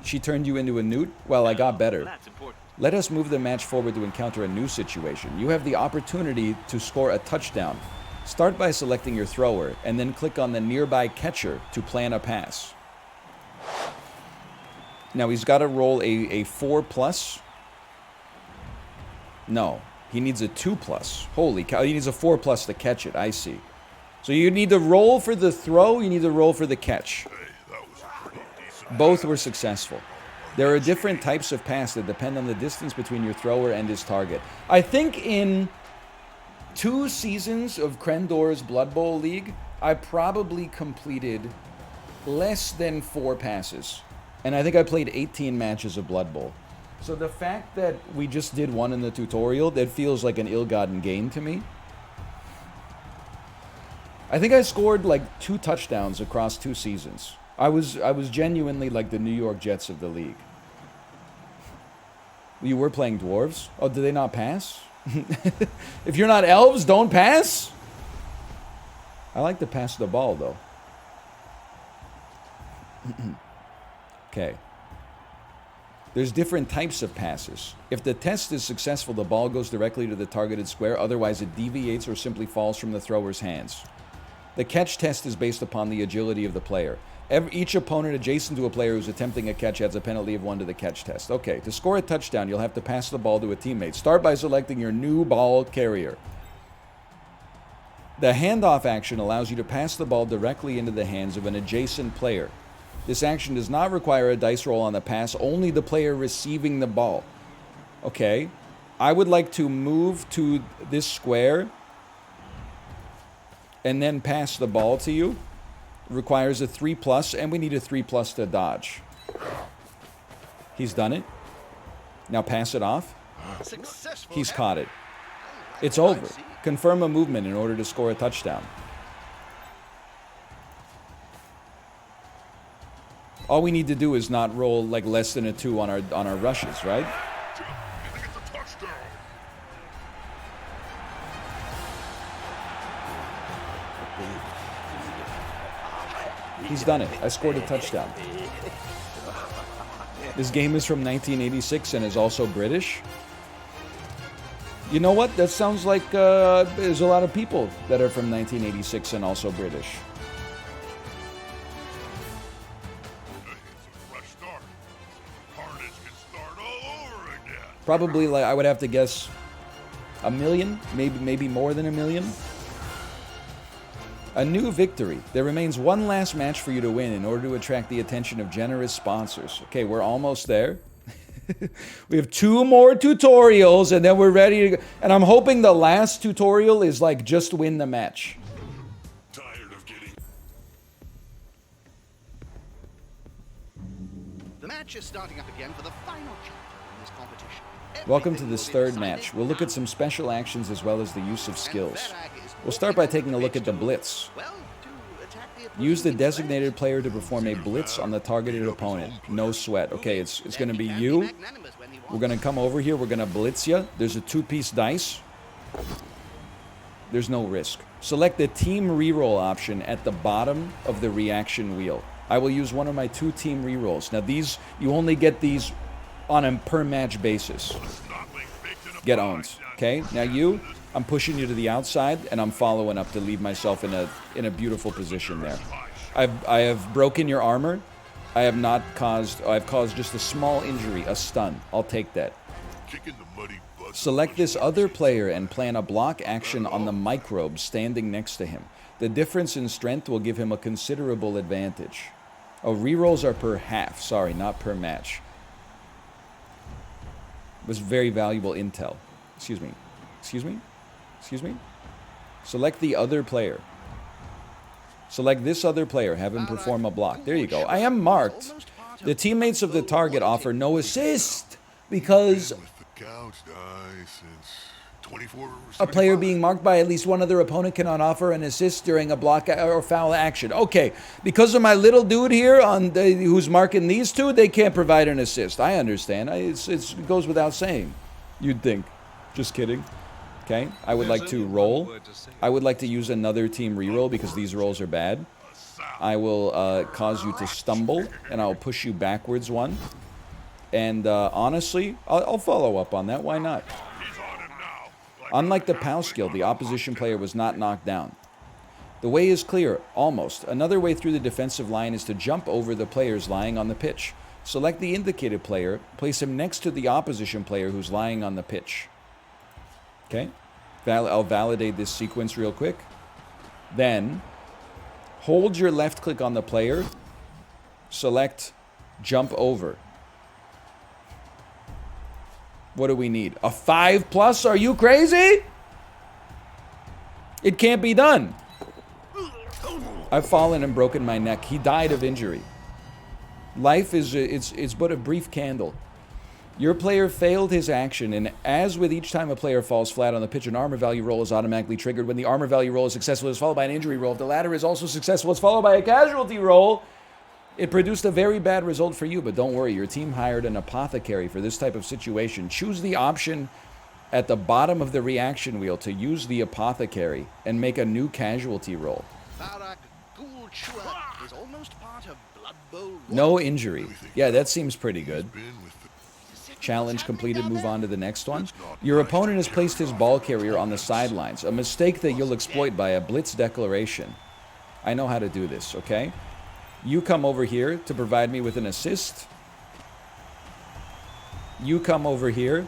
She turned you into a newt? Well, I got better. That's important. Let us move the match forward to encounter a new situation. You have the opportunity to score a touchdown. Start by selecting your thrower, and then click on the nearby catcher to plan a pass. Now, he's got to roll a 4+. No, he needs a 2+. Holy cow, he needs a 4+ to catch it. I see. So you need to roll for the throw, you need to roll for the catch. Both were successful. There are different types of pass that depend on the distance between your thrower and his target. I think in 2 seasons of Krendor's Blood Bowl League, I probably completed less than 4 passes. And I think I played 18 matches of Blood Bowl. So the fact that we just did one in the tutorial, that feels like an ill-gotten gain to me. I think I scored like 2 touchdowns across 2 seasons. I was genuinely like the New York Jets of the league. You were playing dwarves? Oh, do they not pass? If you're not elves, don't pass? I like to pass the ball, though. Okay. There's different types of passes. If the test is successful, the ball goes directly to the targeted square. Otherwise, it deviates or simply falls from the thrower's hands. The catch test is based upon the agility of the player. Each opponent adjacent to a player who's attempting a catch adds a penalty of 1 to the catch test. Okay, to score a touchdown, you'll have to pass the ball to a teammate. Start by selecting your new ball carrier. The handoff action allows you to pass the ball directly into the hands of an adjacent player. This action does not require a dice roll on the pass, only the player receiving the ball. Okay, I would like to move to this square and then pass the ball to you. Requires a 3+, and we need a 3+ to dodge. He's done it. Now pass it off. Successful. He's caught it. It's over. Confirm a movement in order to score a touchdown. All we need to do is not roll like less than a 2 on our rushes, right? He's done it. I scored a touchdown. This game is from 1986 and is also British. You know what? That sounds like there's a lot of people that are from 1986 and also British. Probably, like, I would have to guess 1 million, maybe more than 1 million. A new victory. There remains one last match for you to win in order to attract the attention of generous sponsors. Okay, we're almost there. We have 2 more tutorials and then we're ready to go. And I'm hoping the last tutorial is like just win the match. Tired of getting... The match is starting up again for the final chapter in this competition. Welcome to Everything this will be 3rd match. decided We'll look at now. some special actions as well as the use of And skills. Varag is We'll start by walking taking a on look at the pitch blitz. well, to attack the Use the opposing designated players. player to perform a blitz on the targeted opponent. No sweat. Okay, it's going to be you. We're going to come over here. We're going to blitz you. There's a 2-piece dice. There's no risk. Select the team reroll option at the bottom of the reaction wheel. I will use one of my 2 team rerolls. Now these, you only get these on a per match basis. Get owned. Okay, now you, I'm pushing you to the outside and I'm following up to leave myself in a beautiful position there. I have broken your armor. I've caused just a small injury, a stun. I'll take that. Kicking the muddy butts. Select this other player and plan a block action on the microbe standing next to him. The difference in strength will give him a considerable advantage. Oh, rerolls are per half. Sorry, not per match. It was very valuable intel. Excuse me. Excuse me? Excuse me? Select the other player. Select this other player. Have him perform a block. There you go. I am marked. The teammates of the target offer no assist because... With the couch dice, it's 24. A player being marked by at least one other opponent cannot offer an assist during a block or foul action. Okay, because of my little dude here who's marking these two, they can't provide an assist. I understand. It goes without saying, you'd think. Just kidding. Okay, I would like to roll. I would like to use another team reroll because these rolls are bad. I will cause you to stumble, and I'll push you backwards one. And honestly, I'll follow up on that. Why not? Unlike the POW skill, the opposition player was not knocked down. The way is clear, almost. Another way through the defensive line is to jump over the players lying on the pitch. Select the indicated player, place him next to the opposition player who's lying on the pitch. Okay? I'll validate this sequence real quick. Then, hold your left click on the player, select jump over. What do we need? A 5+? Are you crazy? It can't be done. I've fallen and broken my neck. He died of injury. Life is it's but a brief candle. Your player failed his action, and as with each time a player falls flat on the pitch, an armor value roll is automatically triggered. When the armor value roll is successful, it's followed by an injury roll. If the latter is also successful, it's followed by a casualty roll. It produced a very bad result for you, but don't worry. Your team hired an apothecary for this type of situation. Choose the option at the bottom of the reaction wheel to use the apothecary and make a new casualty roll. Varag Ghoul Chewer is almost part of Blood Bowl. No injury. Yeah, that seems pretty good. Challenge completed, move on to the next one. Your opponent has placed his ball carrier on the sidelines, a mistake that you'll exploit by a blitz declaration. I know how to do this, okay? You come over here to provide me with an assist. You come over here.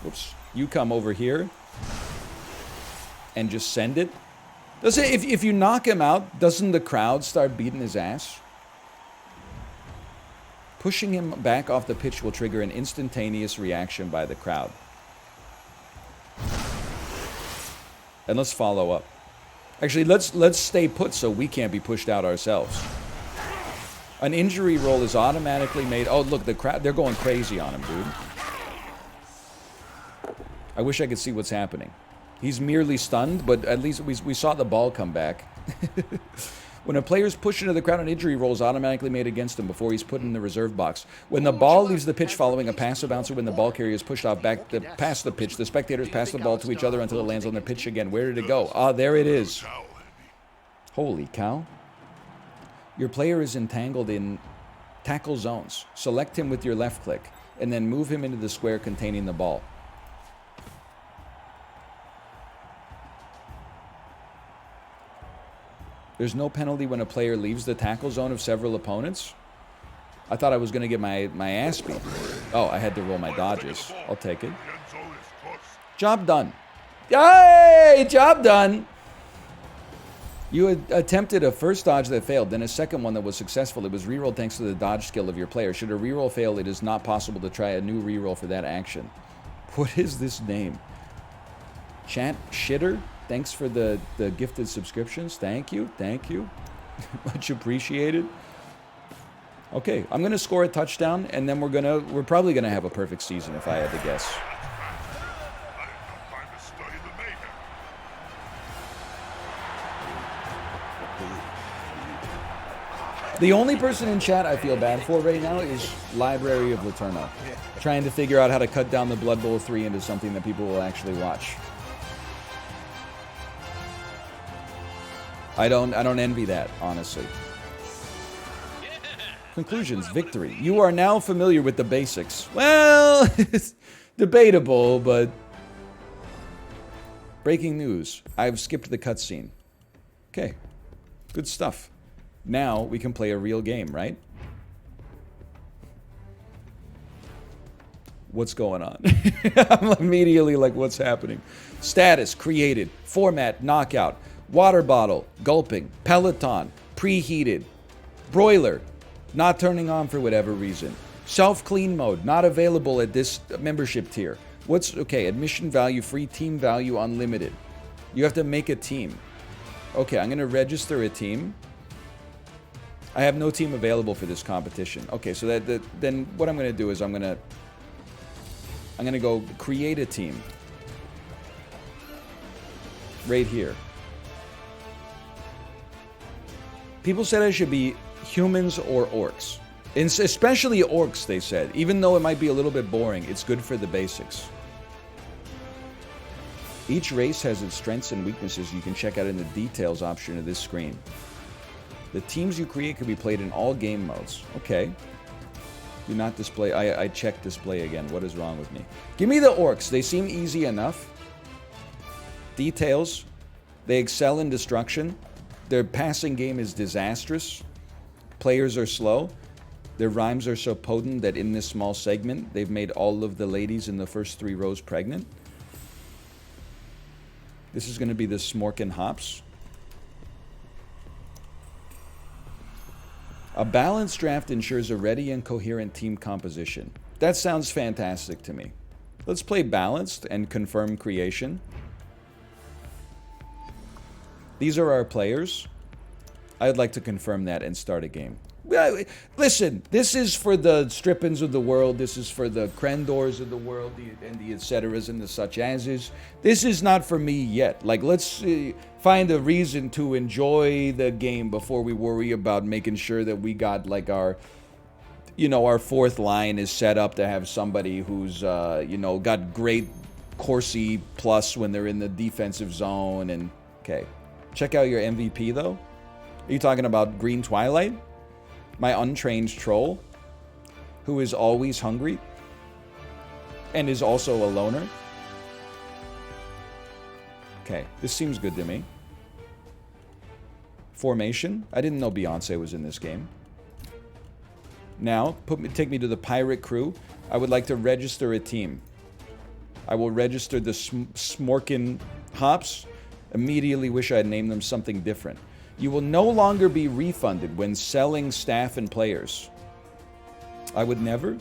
Whoops. You come over here and just send it. Does it, if you knock him out, doesn't the crowd start beating his ass? Pushing him back off the pitch will trigger an instantaneous reaction by the crowd. And let's follow up. Actually, let's stay put so we can't be pushed out ourselves. An injury roll is automatically made. Oh, look, the crowd, they're going crazy on him, dude. I wish I could see what's happening. He's merely stunned, but at least we saw the ball come back. When a player's pushed into the crowd, an injury roll is automatically made against him before he's put in the reserve box. When the ball leaves the pitch following a passive bouncer, when the ball carrier is pushed off back past the pitch, the spectators pass the ball to each other until it lands on the pitch again. Where did it go? Ah, there it is. Holy cow. Your player is entangled in tackle zones. Select him with your left click, and then move him into the square containing the ball. There's no penalty when a player leaves the tackle zone of several opponents. I thought I was going to get my ass beat. Oh, I had to roll my dodges. I'll take it. Job done. Yay! Job done! You had attempted a first dodge that failed, then a second one that was successful. It was rerolled thanks to the dodge skill of your player. Should a reroll fail, it is not possible to try a new reroll for that action. What is this name? Chat Shitter? Thanks for the gifted subscriptions. Thank you. Thank you. Much appreciated. Okay, I'm going to score a touchdown, and then we're probably going to have a perfect season if I had to guess. The only person in chat I feel bad for right now is Library of Laterno. Trying to figure out how to cut down the Blood Bowl 3 into something that people will actually watch. I don't envy that, honestly. Conclusions, victory. You are now familiar with the basics. Well, it's debatable, but... Breaking news. I've skipped the cutscene. Okay. Good stuff. Now we can play a real game, right? What's going on? I'm immediately like, what's happening? Status, created. Format, knockout. Water bottle, gulping. Peloton, preheated. Broiler, not turning on for whatever reason. Self-clean mode, not available at this membership tier. Okay, admission value free, team value unlimited. You have to make a team. Okay, I'm going to register a team. I have no team available for this competition. Okay, so then what I'm going to do is I'm going to I'm going to go create a team. Right here. People said I should be humans or orcs. And especially orcs, they said. Even though it might be a little bit boring, it's good for the basics. Each race has its strengths and weaknesses you can check out in the details option of this screen. The teams you create can be played in all game modes. Okay. Do not display. I checked display again. What is wrong with me? Give me the orcs. They seem easy enough. Details. They excel in destruction. Their passing game is disastrous. Players are slow. Their rhymes are so potent that in this small segment, they've made all of the ladies in the first 3 rows pregnant. This is going to be the Smorkin' Hops. A balanced draft ensures a ready and coherent team composition. That sounds fantastic to me. Let's play balanced and confirm creation. These are our players. I'd like to confirm that and start a game. Listen, this is for the Strippins of the world. This is for the Crendors of the world, and the et ceteras and the such ases. This is not for me yet. Like, let's find a reason to enjoy the game before we worry about making sure that we got, like, our, you know, our 4th line is set up to have somebody who's, you know, got great Corsi plus when they're in the defensive zone. And, okay. Check out your MVP, though. Are you talking about Green Twilight? My untrained troll, who is always hungry and is also a loner. Okay, this seems good to me. Formation. I didn't know Beyonce was in this game. Now, take me to the pirate crew. I would like to register a team. I will register the Smorkin' Hops. Immediately wish I had named them something different. You will no longer be refunded when selling staff and players. I would never.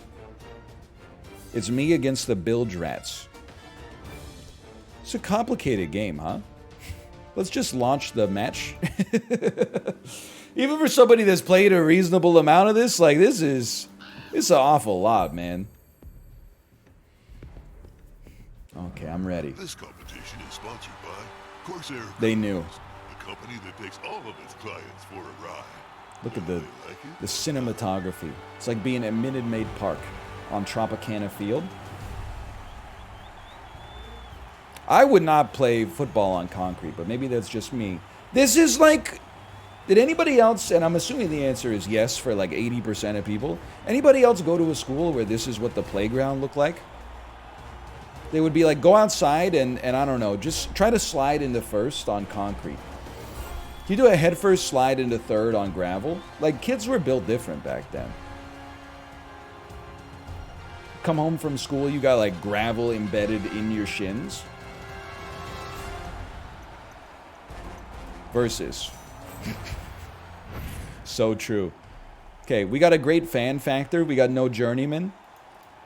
It's me against the bilge rats. It's a complicated game, huh? Let's just launch the match. Even for somebody that's played a reasonable amount of this, like, this is an awful lot, man. Okay, I'm ready. This competition is sponsored by Corsair. They knew. The company that takes all of its clients for a ride. Look at the cinematography. It's like being at Minute Maid Park on Tropicana Field. I would not play football on concrete, but maybe that's just me. This is like... Did anybody else, and I'm assuming the answer is yes for like 80% of people, anybody else go to a school where this is what the playground looked like? They would be like, go outside and I don't know, just try to slide into first on concrete. You do a head first slide into third on gravel. Like, kids were built different back then. Come home from school, you got like gravel embedded in your shins. Versus. So true. Okay, we got a great fan factor. We got no journeyman.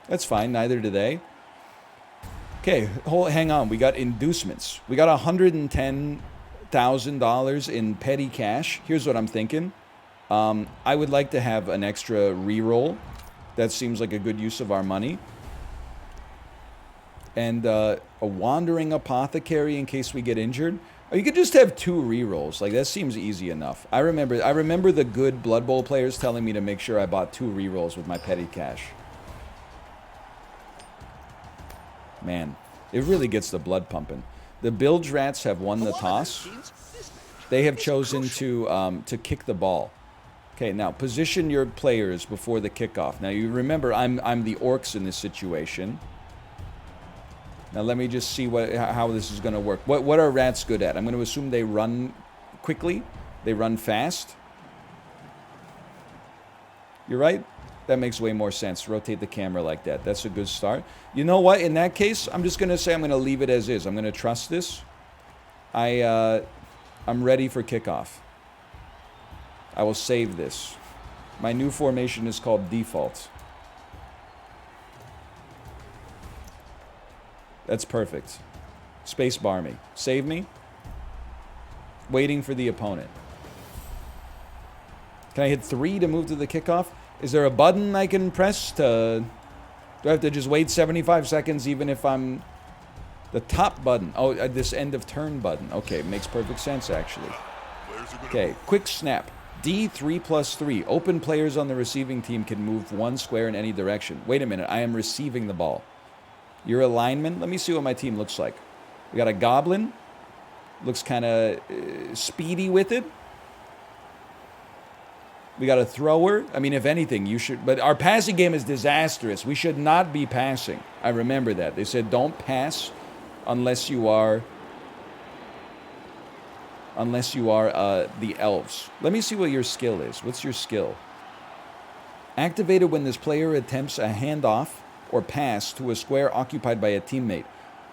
That's fine, neither do they. Okay, hang on. We got inducements. We got $110,000 in petty cash. Here's what I'm thinking. I would like to have an extra reroll. That seems like a good use of our money. And a wandering apothecary in case we get injured. Or you could just have 2 rerolls. Like, that seems easy enough. I remember the good Blood Bowl players telling me to make sure I bought 2 rerolls with my petty cash. Man, it really gets the blood pumping. The Bilge Rats have won the toss. They have chosen to kick the ball. Okay, now position your players before the kickoff. Now you remember I'm the orcs in this situation. Now let me just see how this is going to work. What are rats good at? I'm going to assume they run quickly. They run fast. You're right. That makes way more sense. Rotate the camera like that. That's a good start. You know what? In that case, I'm just going to say I'm going to leave it as is. I'm going to trust this. I'm ready for kickoff. I will save this. My new formation is called default. That's perfect. Spacebar me. Save me. Waiting for the opponent. Can I hit 3 to move to the kickoff? Is there a button I can press to Do I have to just wait 75 seconds even if I'm... The top button. Oh, this end of turn button. Okay, makes perfect sense, actually. Okay, quick snap. D3 plus 3. Open players on the receiving team can move one square in any direction. Wait a minute, I am receiving the ball. Your alignment. Let me see what my team looks like. We got a goblin. Looks kind of speedy with it. We got a thrower. I mean, if anything, you should... But our passing game is disastrous. We should not be passing. I remember that. They said don't pass unless you are... the elves. Let me see what your skill is. What's your skill? Activated when this player attempts a handoff or pass to a square occupied by a teammate.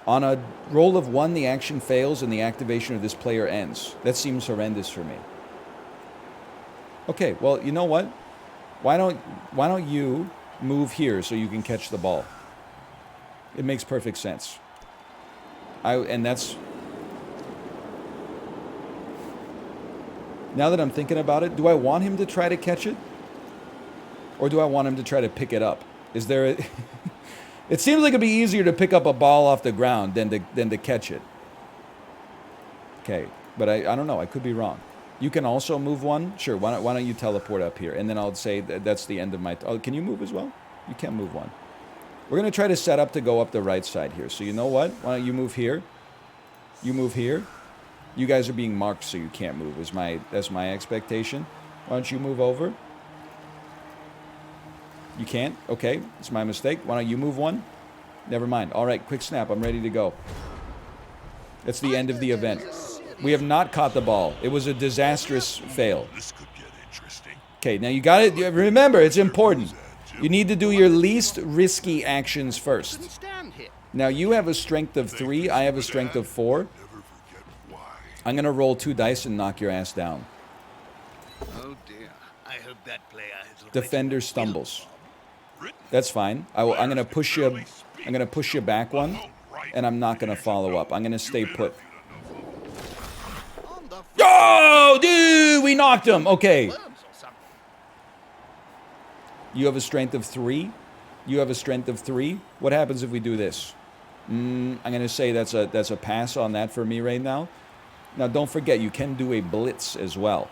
On a roll of 1, the action fails and the activation of this player ends. That seems horrendous for me. Okay, well, you know what? Why don't you move here so you can catch the ball? It makes perfect sense. And that's... Now that I'm thinking about it, do I want him to try to catch it? Or do I want him to try to pick it up? Is there a... It seems like it'd be easier to pick up a ball off the ground than to catch it. Okay, but I don't know. I could be wrong. You can also move one? Sure, why don't you teleport up here? And then I'll say that's the end of my... Oh, can you move as well? You can move one. We're going to try to set up to go up the right side here. So you know what? Why don't you move here? You move here. You guys are being marked so you can't move. That's my expectation. Why don't you move over? You can't? Okay, it's my mistake. Why don't you move one? Never mind. All right, quick snap. I'm ready to go. That's the end of the event. We have not caught the ball. It was a disastrous fail. This could get interesting. Okay, now you got it. Remember, it's important. You need to do your least risky actions first. Couldn't stand here. Now you have a strength of 3. I have a strength of 4. Never forget why. I'm going to roll 2 dice and knock your ass down. Oh dear. I hope that player has Defender stumbles. That's fine. I'm going to push you. I'm going to push you back one, and I'm not going to follow up. I'm going to stay put. on the Oh, dude, we knocked him. Okay. worms or something. You have a strength of 3. You have a strength of 3. What happens if we do this? I'm going to say that's a pass on that for me right now. Now, don't forget, you can do a blitz as well.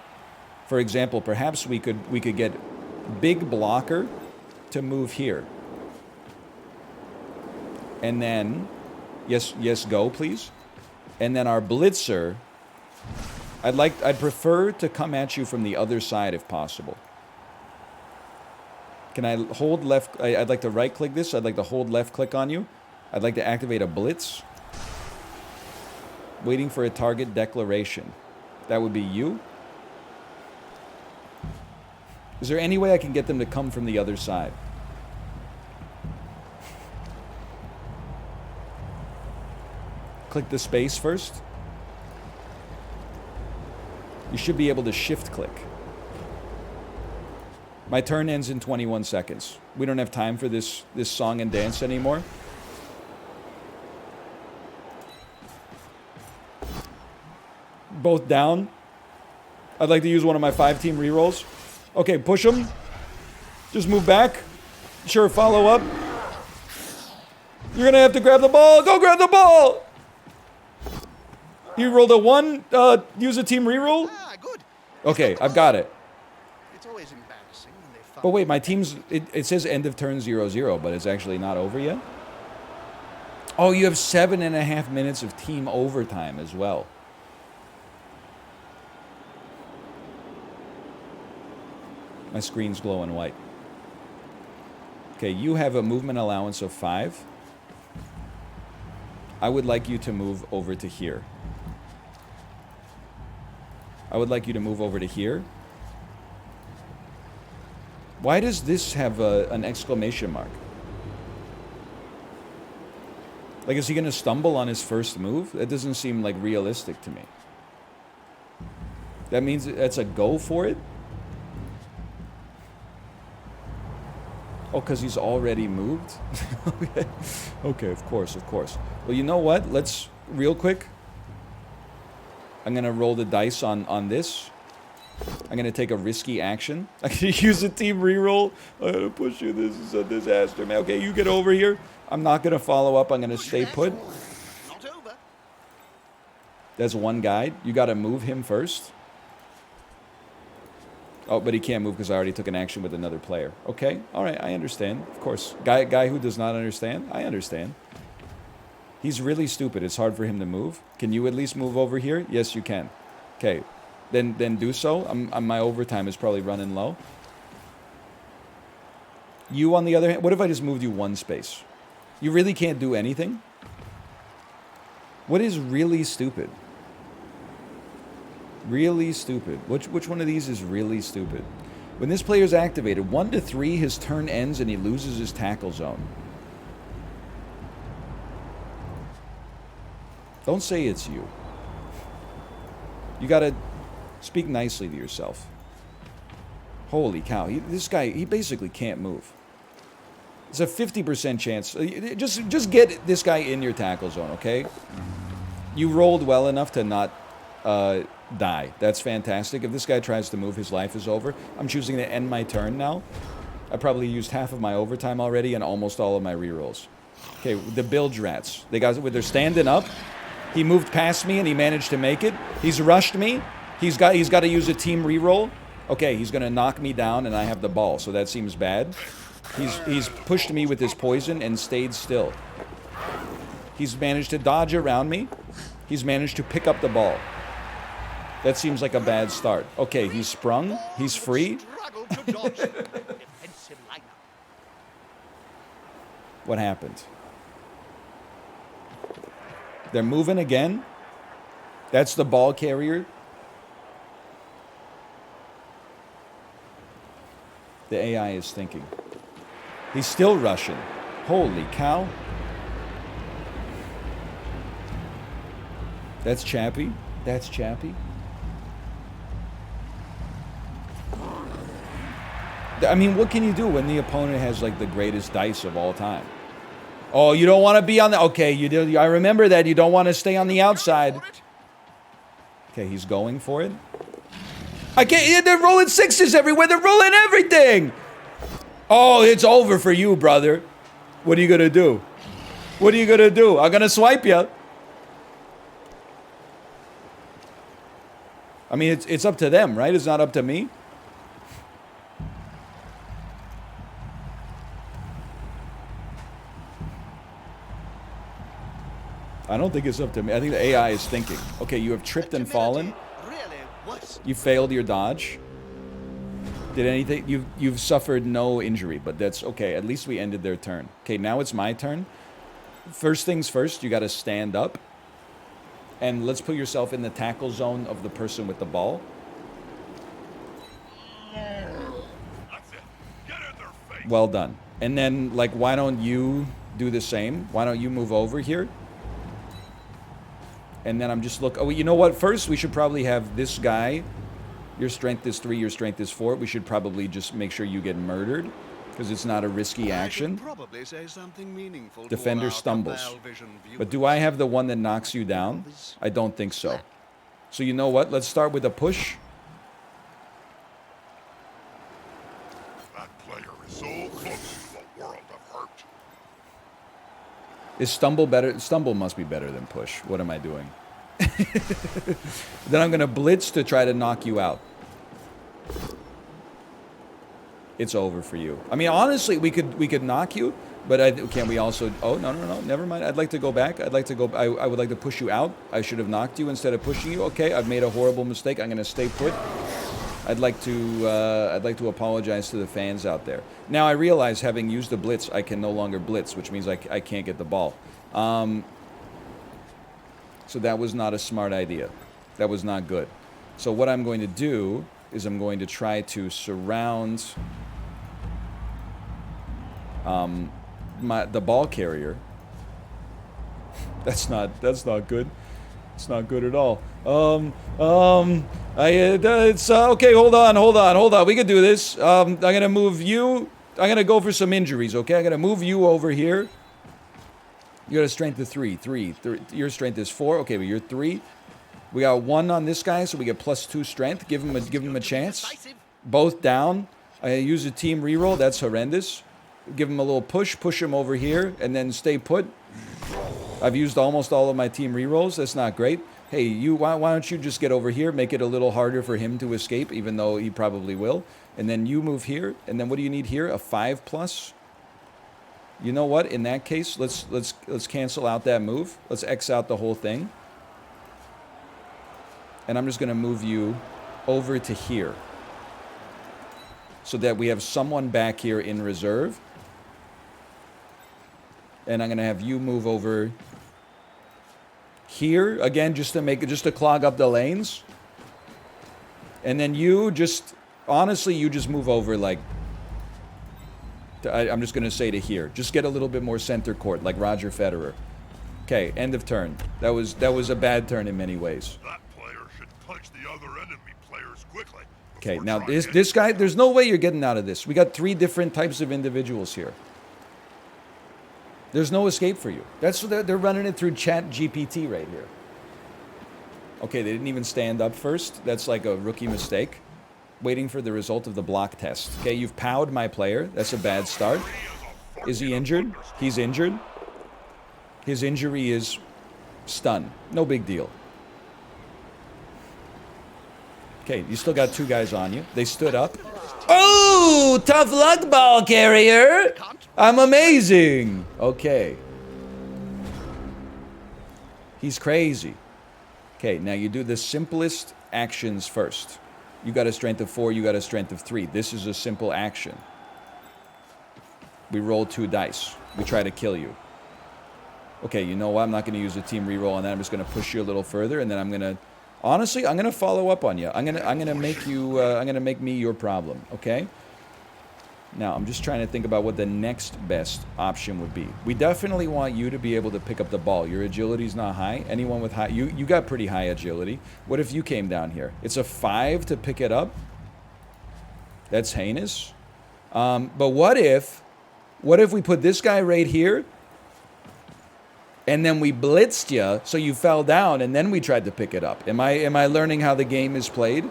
For example, perhaps we could get big blocker to move here. And then, yes, go, please. And then our blitzer, I'd prefer to come at you from the other side if possible. Can I hold left? I'd like to right click this. I'd like to hold left click on you. I'd like to activate a blitz. Waiting for a target declaration. That would be you. Is there any way I can get them to come from the other side? Click the space first. You should be able to shift click. My turn ends in 21 seconds. We don't have time for this song and dance anymore. Both down. I'd like to use one of my 5-team rerolls. Okay, push them. Just move back. Sure, follow up. You're gonna have to grab the ball. Go grab the ball! You rolled a 1. Use a team reroll. Ah, good. Okay, I've got it. It's always embarrassing when they find But wait, my team's... It says end of turn 0-0, but it's actually not over yet? Oh, you have 7.5 minutes of team overtime as well. My screen's glowing white. Okay, you have a movement allowance of 5. I would like you to move over to here. I would like you to move over to here. Why does this have an exclamation mark? Like, is he going to stumble on his first move? That doesn't seem, like, realistic to me. That means that's a go for it? Oh, because he's already moved? Okay. Okay, of course, of course. Well, you know what? Let's, real quick, I'm going to roll the dice on this. I'm going to take a risky action. I'm going to use a team reroll. I'm going to push you. This is a disaster, man. Okay, you get over here. I'm not going to follow up. I'm going to stay put. Not over. That's one guy. You got to move him first. Oh, but he can't move because I already took an action with another player. Okay, all right, I understand. Of course. Guy who does not understand? I understand. He's really stupid. It's hard for him to move. Can you at least move over here? Yes, you can. Okay, then do so. My overtime is probably running low. You, on the other hand, what if I just moved you one space? You really can't do anything? What is really stupid? Really stupid. Which one of these is really stupid? When this player is activated, 1 to 3, his turn ends and he loses his tackle zone. Don't say it's you. You gotta speak nicely to yourself. Holy cow. This guy, he basically can't move. It's a 50% chance. Just get this guy in your tackle zone, okay? You rolled well enough to not die. That's fantastic. If this guy tries to move, his life is over. I'm choosing to end my turn now. I probably used half of my overtime already and almost all of my rerolls. Okay, the bilge rats. They're standing up. He moved past me and he managed to make it. He's rushed me. He's got to use a team reroll. Okay, he's gonna knock me down and I have the ball, so that seems bad. He's pushed me with his poison and stayed still. He's managed to dodge around me. He's managed to pick up the ball. That seems like a bad start. Okay, he's sprung. He's free. What happened? They're moving again. That's the ball carrier. The AI is thinking. He's still rushing. Holy cow. That's Chappie. That's Chappie. I mean, what can you do when the opponent has, like, the greatest dice of all time? Oh, you don't want to be on the... Okay, you do. I remember that. You don't want to stay on the outside. Okay, he's going for it. I can't... They're rolling sixes everywhere. They're rolling everything. Oh, it's over for you, brother. What are you going to do? What are you going to do? I'm going to swipe you. I mean, it's up to them, right? It's not up to me. I don't think it's up to me. I think the AI is thinking. Okay, you have tripped and fallen. You failed your dodge. Did anything? You've suffered no injury, but that's okay. At least we ended their turn. Okay, now it's my turn. First things first, you got to stand up. And let's put yourself in the tackle zone of the person with the ball. Well done. And then, like, why don't you do the same? Why don't you move over here? And then I'm just oh, you know what? First, we should probably have this guy. Your strength is 3, your strength is 4. We should probably just make sure you get murdered, because it's not a risky action. Defender stumbles. But do I have the one that knocks you down? I don't think so. So you know what? Let's start with a push. That player is so close to a world of hurt. Is stumble better? Stumble must be better than push. What am I doing? Then I'm going to blitz to try to knock you out. It's over for you. I mean, honestly, we could knock you, but can we also... Oh, no, never mind. I'd like to go back. I'd like to go... I would like to push you out. I should have knocked you instead of pushing you. Okay, I've made a horrible mistake. I'm going to stay put. I'd like to apologize to the fans out there. Now I realize, having used the blitz, I can no longer blitz, which means I can't get the ball. So that was not a smart idea. That was not good. So what I'm going to do is I'm going to try to surround the ball carrier. That's not good. It's not good at all. It's okay. Hold on. We can do this. I'm gonna move you. I'm gonna go for some injuries. Okay, I'm gonna move you over here. You got a strength of 3. Your strength is 4. Okay, but you're 3. We got 1 on this guy, so we get +2 strength. Give him a chance. Both down. I use a team reroll. That's horrendous. Give him a little push. Push him over here, and then stay put. I've used almost all of my team rerolls. That's not great. Hey, you. Why don't you just get over here? Make it a little harder for him to escape, even though he probably will. And then you move here. And then what do you need here? A 5+. You know what? In that case, let's cancel out that move. Let's X out the whole thing. And I'm just going to move you over to here, so that we have someone back here in reserve. And I'm going to have you move over here again, just to clog up the lanes. And then you just, honestly, you just move over like, I'm just going to say to here. Just get a little bit more center court, like Roger Federer. Okay, end of turn. That was a bad turn in many ways. That player should punch the other enemy players quickly. Okay, now this guy, there's no way you're getting out of this. We got 3 different types of individuals here. There's no escape for you. That's what they're running it through Chat GPT right here. Okay, they didn't even stand up first. That's like a rookie mistake. Waiting for the result of the block test. Okay, you've powed my player. That's a bad start. Is he injured? He's injured. His injury is stun. No big deal. Okay, you still got 2 guys on you. They stood up. Oh, tough luck, ball carrier. I'm amazing. Okay. He's crazy. Okay, now you do the simplest actions first. You got a strength of 4, you got a strength of 3. This is a simple action. We roll 2 dice. We try to kill you. Okay, you know what? I'm not going to use a team reroll on that. I'm just going to push you a little further, and then I'm going to... Honestly, I'm going to follow up on you. I'm going to make you... I'm going to make me your problem, okay? Now, I'm just trying to think about what the next best option would be. We definitely want you to be able to pick up the ball. Your agility's not high. Anyone with high... You got pretty high agility. What if you came down here? It's a 5 to pick it up. That's heinous. But what if we put this guy right here, and then we blitzed you, so you fell down, and then we tried to pick it up? Am I learning how the game is played?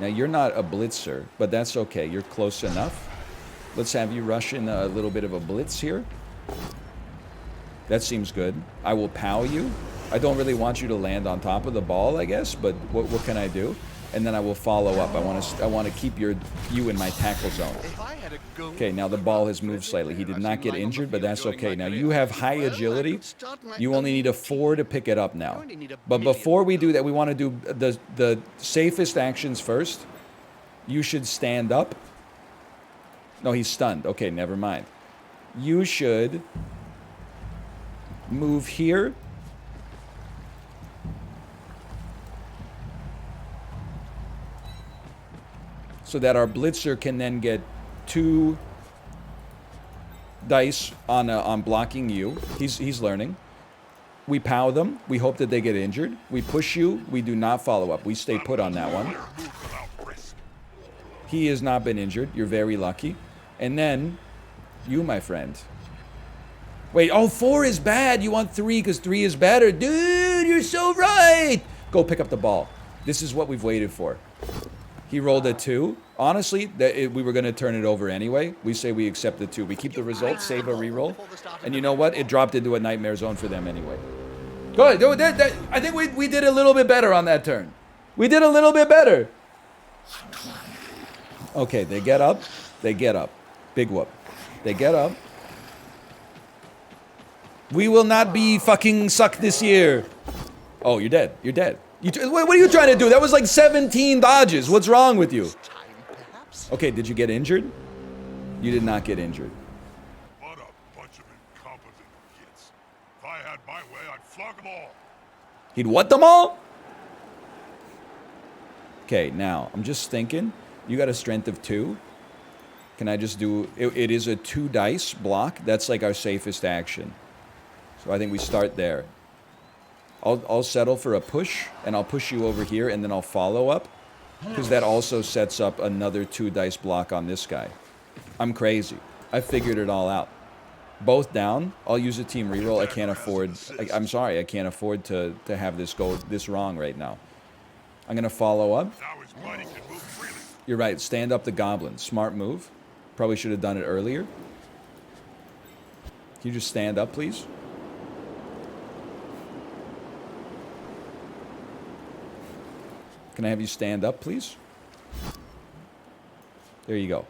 Now, you're not a blitzer, but that's okay. You're close enough. Let's have you rush in a little bit of a blitz here. That seems good. I will pow you. I don't really want you to land on top of the ball, I guess, but what can I do? And then I will follow up. I want to keep you in my tackle zone. Okay, now the ball has moved slightly. He did not get injured, but that's okay. Now you have high agility. You only need a 4 to pick it up now. But before we do that, we want to do the safest actions first. You should stand up. No, he's stunned. Okay, never mind. You should move here. So that our blitzer can then get 2 dice on blocking you. He's learning. We pow them. We hope that they get injured. We push you. We do not follow up. We stay put on that one. He has not been injured. You're very lucky. And then, you, my friend. Wait, oh, 4 is bad. You want 3 because 3 is better. Dude, you're so right. Go pick up the ball. This is what we've waited for. He rolled a 2. Honestly, we were going to turn it over anyway. We say we accept the 2. We keep the result, save a reroll. And you know what? It dropped into a nightmare zone for them anyway. Good. I think we did a little bit better on that turn. We did a little bit better. Okay, they get up. They get up. Big whoop. They get up. We will not be fucking sucked this year. Oh, you're dead. You're dead. What are you trying to do? That was like 17 dodges. What's wrong with you? Okay, did you get injured? You did not get injured. What a bunch of incompetent kids. If I had my way, I'd flog them all. He'd what them all? Okay, now, I'm just thinking. You got a strength of 2. Can I just do... It is a 2 dice block. That's like our safest action. So I think we start there. I'll settle for a push, and I'll push you over here, and then I'll follow up, because that also sets up another 2 dice block on this guy. I'm crazy. I figured it all out. Both down. I'll use a team reroll. I can't afford... I'm sorry, I can't afford to have this go this wrong right now. I'm going to follow up. Now his body can move freely. You're right. Stand up the goblin. Smart move. Probably should have done it earlier. Can you just stand up, please? Can I have you stand up, please? There you go.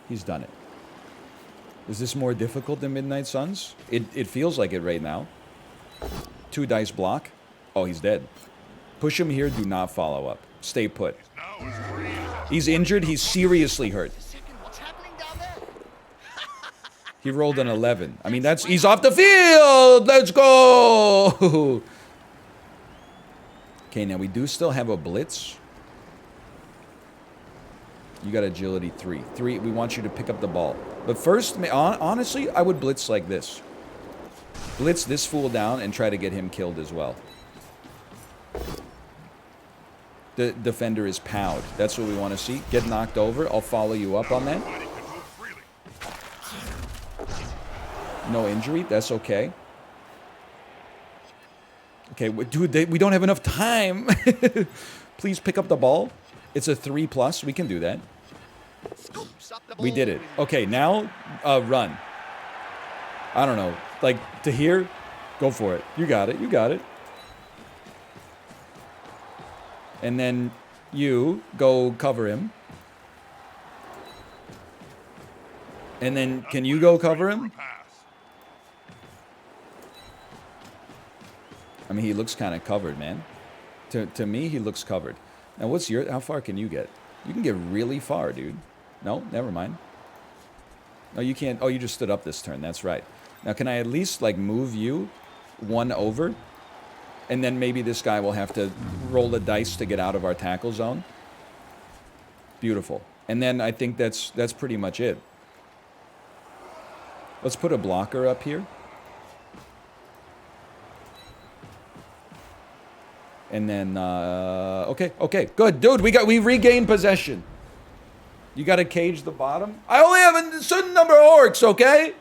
He's done it. Is this more difficult than Midnight Suns? It feels like it right now. 2 dice block. Oh, he's dead. Push him here. Do not follow up. Stay put. Now as free as He's injured. He's seriously hurt. What's happening down there? He rolled an 11. I mean, that's... He's off the field! Let's go! Okay, now we do still have a blitz. You got agility 3. 3, we want you to pick up the ball. But first, honestly, I would blitz like this. Blitz this fool down and try to get him killed as well. The defender is powed. That's what we want to see. Get knocked over. I'll follow you up on that. body can move freely. No injury. That's okay. Okay, dude, we don't have enough time. Please pick up the ball. It's a 3+. We can do that. Scoops up the We ball. did it. Okay, now run. I don't know. Like, to here? Go for it. You got it. You got it. And then you go cover him. And then can you go cover him? Pass. I mean, he looks kind of covered, man. To me, he looks covered. Now, what's your... How far can you get? You can get really far, dude. No? Never mind. No, you can't... Oh, you just stood up this turn. That's right. Now, can I at least, like, move you 1 over? And then maybe this guy will have to roll the dice to get out of our tackle zone. Beautiful. And then I think that's pretty much it. Let's put a blocker up here. And then, okay, good, dude. We regained possession. You got to cage the bottom. I only have a certain number of orcs, okay?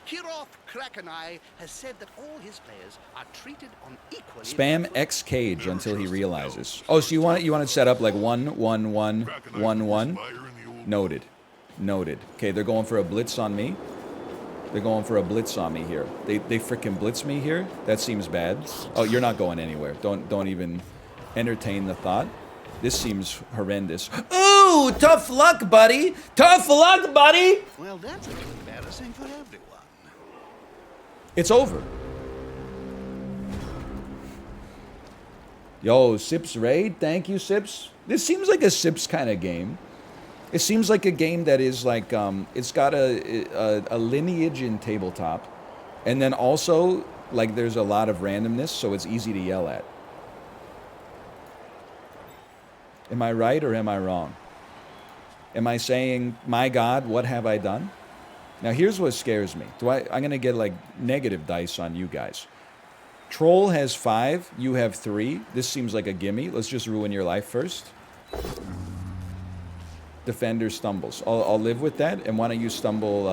Kiroth Krakenai has said that all his players are treated on equally. Spam X cage until he realizes. Oh, so you want to set up like 1, 1, 1, 1, 1. Noted, noted. Okay, they're going for a blitz on me. They're going for a blitz on me here. They freaking blitz me here. That seems bad. Oh, you're not going anywhere. Don't even entertain the thought. This seems horrendous. Ooh, tough luck, buddy. Tough luck, buddy. Well, that's a little embarrassing for everyone. It's over. Yo, Sips raid. Thank you, Sips. This seems like a Sips kind of game. It seems like a game that is like, it's got a lineage in tabletop. And then also, like, there's a lot of randomness, so it's easy to yell at. Am I right or am I wrong? Am I saying, my God, what have I done? Now, here's what scares me. I'm going to get, like, negative dice on you guys. Troll has 5. You have 3. This seems like a gimme. Let's just ruin your life first. Defender stumbles. I'll live with that. And why don't you stumble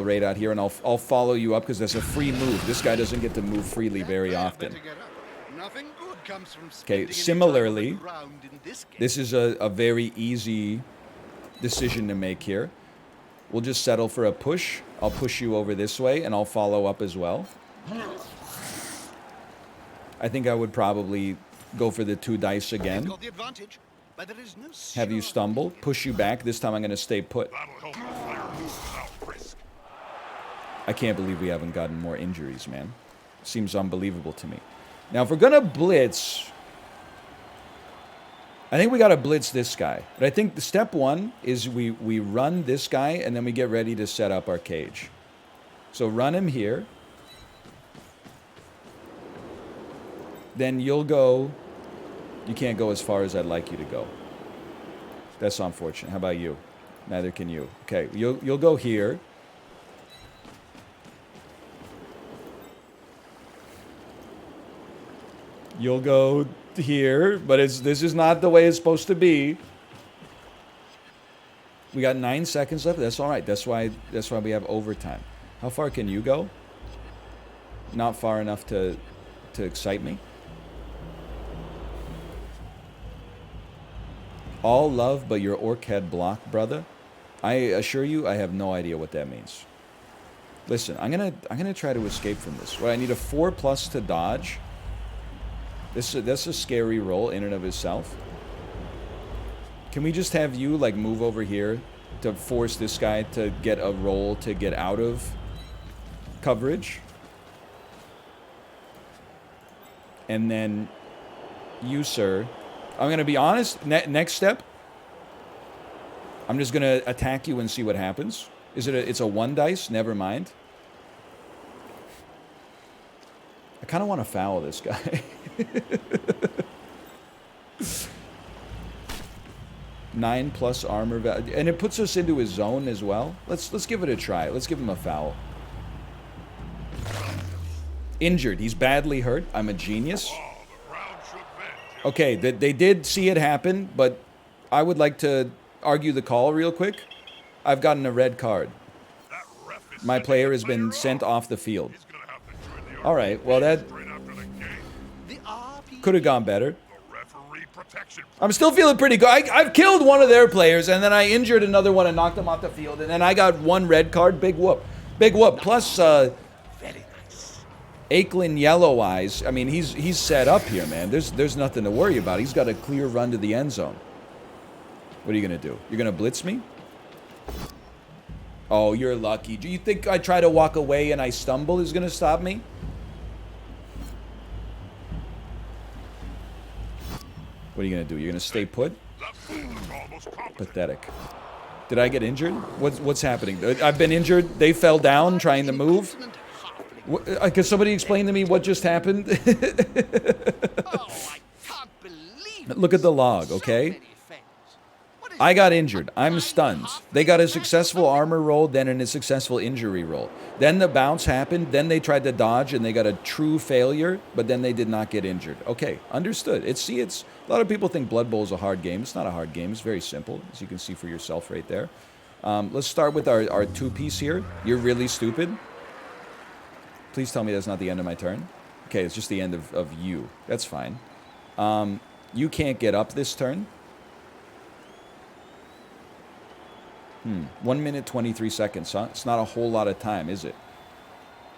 right out here, and I'll follow you up because that's a free move. This guy doesn't get to move freely very often. Better get up. Nothing good comes from Okay, spending any similarly, time on the ground in this game. this is a very easy decision to make here. We'll just settle for a push. I'll push you over this way, and I'll follow up as well. I think I would probably go for the 2 dice They've again. got the advantage, but there is no Have you sure stumble, thing. push you back. This time I'm going to stay put. That'll help the player move without risk. I can't believe we haven't gotten more injuries, man. Seems unbelievable to me. Now, if we're going to blitz, I think we got to blitz this guy. But I think the step 1 is we run this guy, and then we get ready to set up our cage. So run him here. Then you'll go... You can't go as far as I'd like you to go. That's unfortunate. How about you? Neither can you. Okay, you'll go here. You'll go here, but this is not the way it's supposed to be. We got 9 seconds left. That's all right. That's why we have overtime. How far can you go? Not far enough to excite me. All love, but your orc head block, brother. I assure you, I have no idea what that means. Listen, I'm gonna try to escape from this. Well, I need a 4+ to dodge. That's a scary roll in and of itself. Can we just have you like move over here to force this guy to get a roll to get out of coverage? And then you, sir. I'm gonna be honest. Next step. I'm just gonna attack you and see what happens. It's a 1 dice? Never mind. I kind of want to foul this guy. 9+ armor value, and it puts us into his zone as well. Let's give it a try. Let's give him a foul. Injured. He's badly hurt. I'm a genius. Okay, they did see it happen, but I would like to argue the call real quick. I've gotten a red card. My player has been sent off the field. All right, well, that could have gone better. I'm still feeling pretty good. I've killed one of their players, and then I injured another one and knocked him off the field, and then I got 1 red card. Big whoop. Big whoop. Plus, Aiklin Yellow Eyes. I mean, he's set up here, man. There's nothing to worry about. He's got a clear run to the end zone. What are you going to do? You're going to blitz me? Oh, you're lucky. Do you think I try to walk away and I stumble is going to stop me? What are you going to do? You're going to stay put? Pathetic. Did I get injured? What's happening? I've been injured. They fell down trying to move. Can somebody explain to me what just happened? Look at the log, okay? I got injured. I'm stunned. They got a successful armor roll, then a successful injury roll. Then the bounce happened. Then they tried to dodge, and they got a true failure, but then they did not get injured. Okay, understood. It's a lot of people think Blood Bowl is a hard game. It's not a hard game. It's very simple, as you can see for yourself right there. Let's start with our 2-piece here. You're really stupid. Please tell me that's not the end of my turn. Okay, it's just the end of you. That's fine. You can't get up this turn. 1 minute, 23 seconds, huh? It's not a whole lot of time, is it?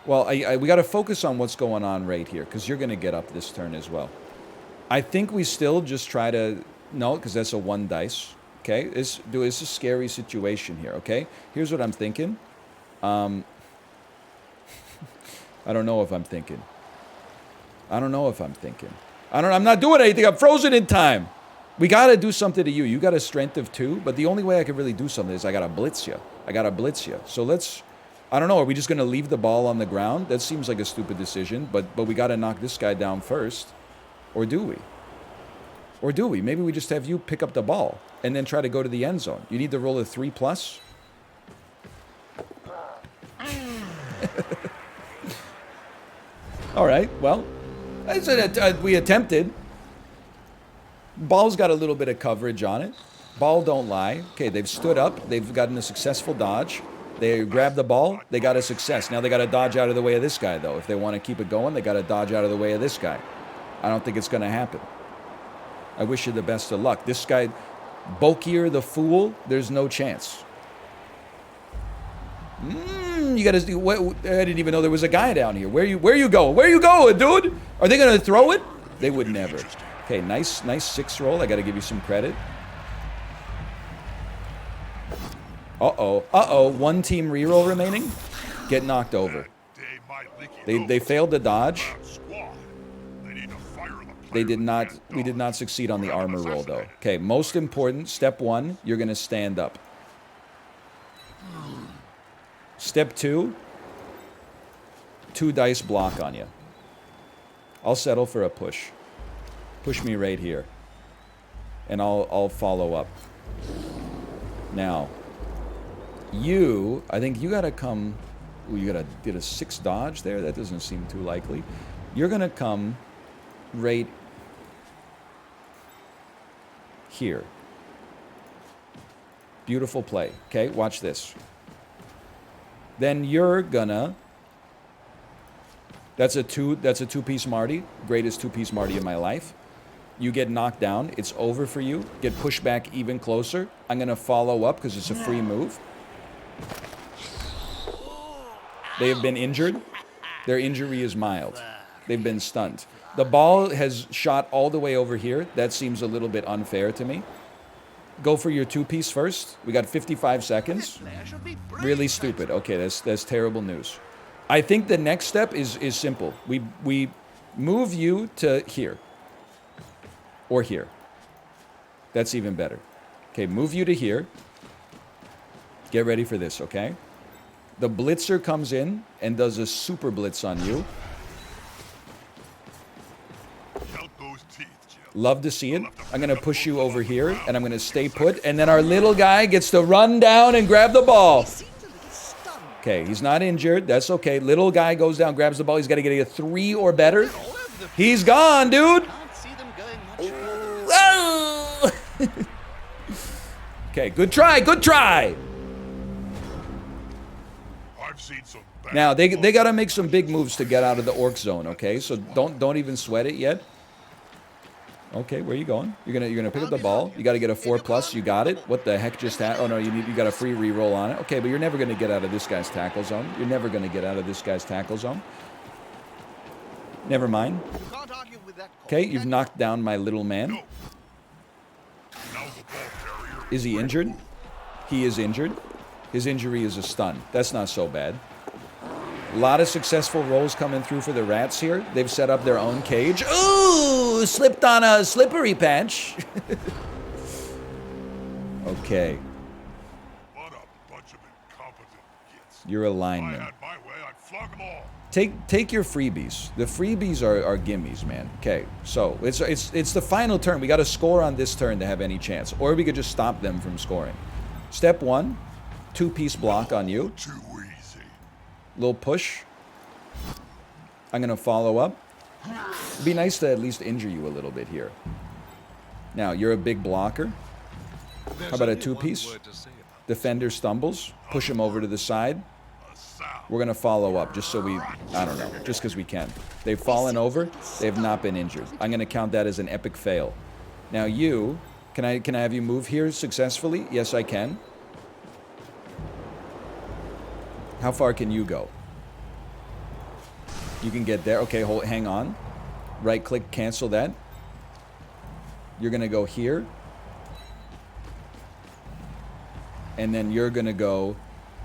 Well, we got to focus on what's going on right here, because you're going to get up this turn as well. I think we still just try to... No, because that's a 1 dice. Okay? It's a scary situation here, okay? Here's what I'm thinking. I don't know if I'm thinking. I'm not doing anything. I'm frozen in time. We got to do something to you. You got a strength of 2, but the only way I could really do something is I got to blitz you. So let's... I don't know. Are we just going to leave the ball on the ground? That seems like a stupid decision, but we got to knock this guy down first. Or do we? Maybe we just have you pick up the ball and then try to go to the end zone. You need to roll a 3+. All right, well, we attempted. Ball's got a little bit of coverage on it. Ball don't lie. Okay, they've stood up. They've gotten a successful dodge. They grabbed the ball. They got a success. Now they got to dodge out of the way of this guy, though. If they want to keep it going, they got to dodge out of the way of this guy. I don't think it's going to happen. I wish you the best of luck. This guy, Bulkier the Fool, there's no chance. You got to... I didn't even know there was a guy down here. Where you going? Where you going, dude? Are they going to throw it? They would never. Okay, nice 6 roll. I got to give you some credit. Uh-oh. 1 team reroll remaining. Get knocked over. They failed to dodge. We did not succeed on the armor roll, though. Okay, most important, step 1, you're going to stand up. Step 2, 2 dice block on you. I'll settle for a push. Push me right here. And I'll follow up. Now, I think you gotta come... Ooh, you gotta get a 6 dodge there? That doesn't seem too likely. You're gonna come right here. Beautiful play. Okay, watch this. Then you're gonna... That's a two-piece Marty. Greatest two-piece Marty in my life. You get knocked down. It's over for you. Get pushed back even closer. I'm gonna follow up because it's a free move. They have been injured. Their injury is mild. They've been stunned. The ball has shot all the way over here. That seems a little bit unfair to me. Go for your two-piece first. We got 55 seconds. Really stupid. Okay, that's terrible news. I think the next step is simple. We move you to here. Or here. That's even better. Okay, move you to here. Get ready for this, okay? The blitzer comes in and does a super blitz on you. Count those teeth, Jim. Love to see it. I'm going to push you over here, and I'm going to stay put. And then our little guy gets to run down and grab the ball. Okay, he's not injured. That's okay. Little guy goes down, grabs the ball. He's got to get a 3 or better. He's gone, dude. Whoa! Okay, good try, good try. I've seen some bad Now they got to make some big moves to get out of the orc zone. Okay, so don't even sweat it yet. Okay, where are you going? You're gonna pick up the ball. You got to get a 4+. You got it. What the heck just happened? Oh no, you got a free reroll on it. Okay, but you're never gonna get out of this guy's tackle zone. You're never gonna get out of this guy's tackle zone. Never mind. Okay, you've knocked down my little man. Now the ball carrier. Is he injured? He is injured. His injury is a stun. That's not so bad. A lot of successful rolls coming through for the rats here. They've set up their own cage. Ooh, slipped on a slippery patch. Okay. What a bunch of incompetent kids. You're a If I lineman. had my way, I'd flog them all. Take your freebies. The freebies are gimmies, man. Okay, so it's the final turn. We got to score on this turn to have any chance, or we could just stop them from scoring. Step 1, 2-piece block on you. Too easy. Little push. I'm gonna follow up. It'd be nice to at least injure you a little bit here. Now you're a big blocker. How about a 2-piece? Defender stumbles. Push him over to the side. We're going to follow up just so we, I don't know, just because we can. They've fallen over. They have not been injured. I'm going to count that as an epic fail. Now you, can I have you move here successfully? Yes, I can. How far can you go? You can get there. Okay, hang on. Right click, cancel that. You're going to go here. And then you're going to go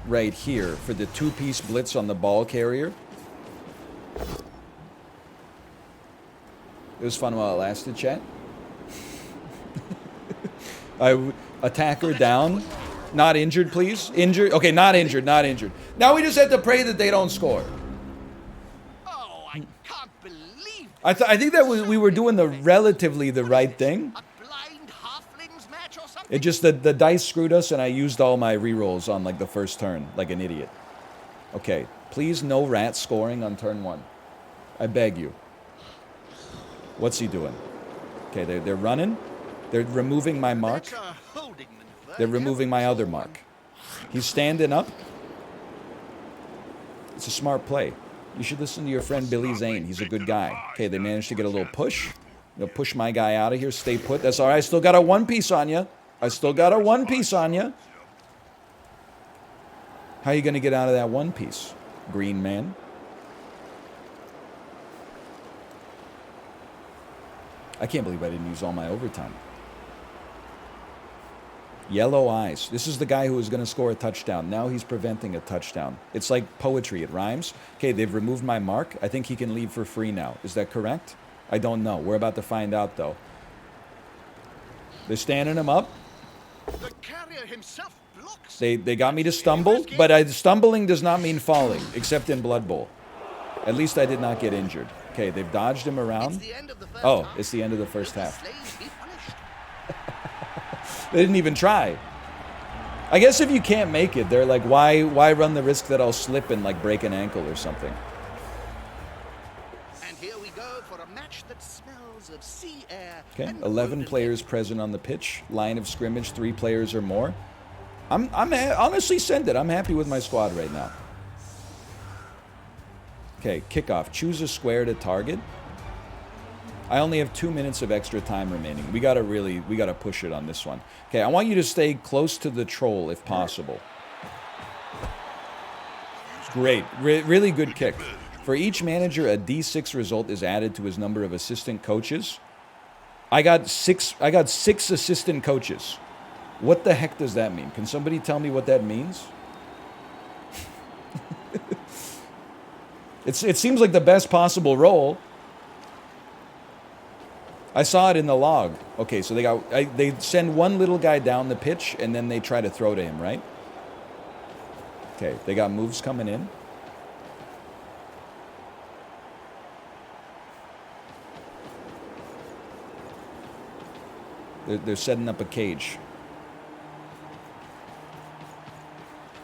right here for the 2-piece blitz on the ball carrier. It was fun while it lasted, chat. Attacker down. Not injured, please. Injured. Okay, not injured, not injured. Now we just have to pray that they don't score. Oh, I can't believe I think that we were doing the right thing. a blind halflings match or something. It just, the dice screwed us and I used all my rerolls on like the first turn, like an idiot. Okay, please no rat scoring on turn 1. I beg you. What's he doing? Okay, they're running. They're removing my mark. That's a holding maneuver. They're removing my other mark. He's standing up. It's a smart play. You should listen to your friend Billy Zane. He's a good guy. Okay, they managed to get a little push. They'll push my guy out of here. Stay put. That's all right. I still got a 1-piece on you. I still got a 1-piece on you. How are you going to get out of that 1-piece, green man? I can't believe I didn't use all my overtime. Yellow eyes. This is the guy who was going to score a touchdown. Now he's preventing a touchdown. It's like poetry. It rhymes. Okay, they've removed my mark. I think he can leave for free now. Is that correct? I don't know. We're about to find out, though. They're standing him up. The carrier himself blocks. They got me to stumble, but stumbling does not mean falling, except in Blood Bowl. At least I did not get injured. Okay, they've dodged him around. It's the end of the first Oh, half. it's the end of the first The half. slaves be punished. They didn't even try. I guess if you can't make it, they're like, why run the risk that I'll slip and like break an ankle or something? And here we go for a match that smells of sea air. Okay, and 11 golden players present on the pitch. Line of scrimmage, 3 players or more. Honestly, send it. I'm happy with my squad right now. Okay, kickoff. Choose a square to target. I only have 2 minutes of extra time remaining. We gotta push it on this one. Okay, I want you to stay close to the troll if possible. Great, really good kick. For each manager, a D6 result is added to his number of assistant coaches. I got six assistant coaches. What the heck does that mean? Can somebody tell me what that means? It seems like the best possible roll. I saw it in the log. Okay, so they send one little guy down the pitch and then they try to throw to him, right? Okay, they got moves coming in. They're setting up a cage.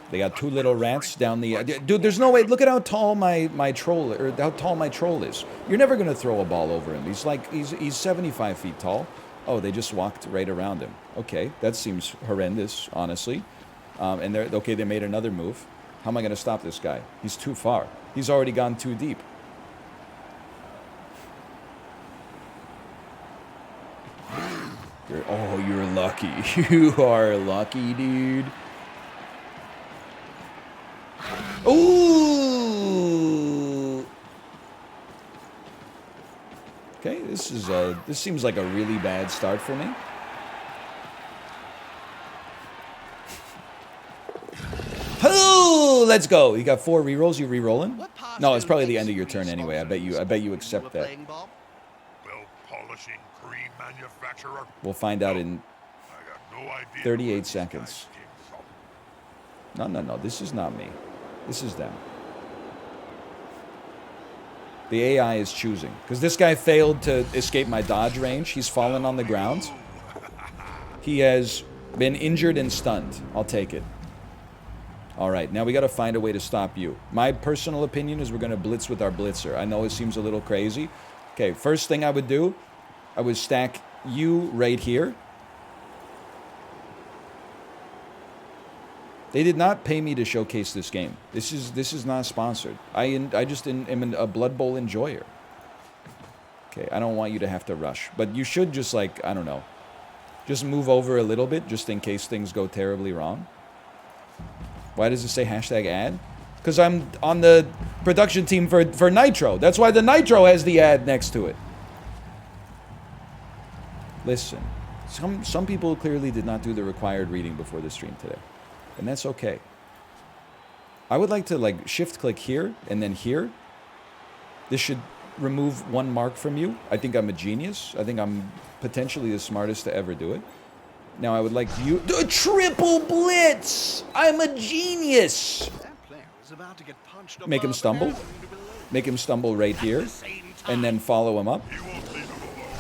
They got 2 little rats down the... Dude, there's no way... Look at how tall my troll... Or how tall my troll is. You're never going to throw a ball over him. He's 75 feet tall. Oh, they just walked right around him. Okay, that seems horrendous, honestly. And they made another move. How am I going to stop this guy? He's too far. He's already gone too deep. You're lucky. You are lucky, dude. Ooh. Okay, this seems like a really bad start for me. Oh, let's go. You got 4 rerolls. You rerolling? No, it's probably the end of your turn anyway. I bet you accept that. Polishing cream manufacturer. We'll find out in 38 seconds. No. This is not me. This is them. The AI is choosing. Because this guy failed to escape my dodge range. He's fallen on the ground. He has been injured and stunned. I'll take it. Alright, now we gotta find a way to stop you. My personal opinion is we're gonna blitz with our blitzer. I know it seems a little crazy. Okay, first thing I would do, I would stack you right here. They did not pay me to showcase this game. This is not sponsored. I just am a Blood Bowl enjoyer. Okay, I don't want you to have to rush. But you should just, like, I don't know. Just move over a little bit just in case things go terribly wrong. Why does it say hashtag ad? Because I'm on the production team for Nitro. That's why the Nitro has the ad next to it. Listen, some people clearly did not do the required reading before the stream today. And that's okay. I would like to, like, shift click here and then here. This should remove 1 mark from you. I think I'm a genius. I think I'm potentially the smartest to ever do it. Now I would like you... Triple blitz! I'm a genius! Make him stumble. Make him stumble right here. And then follow him up.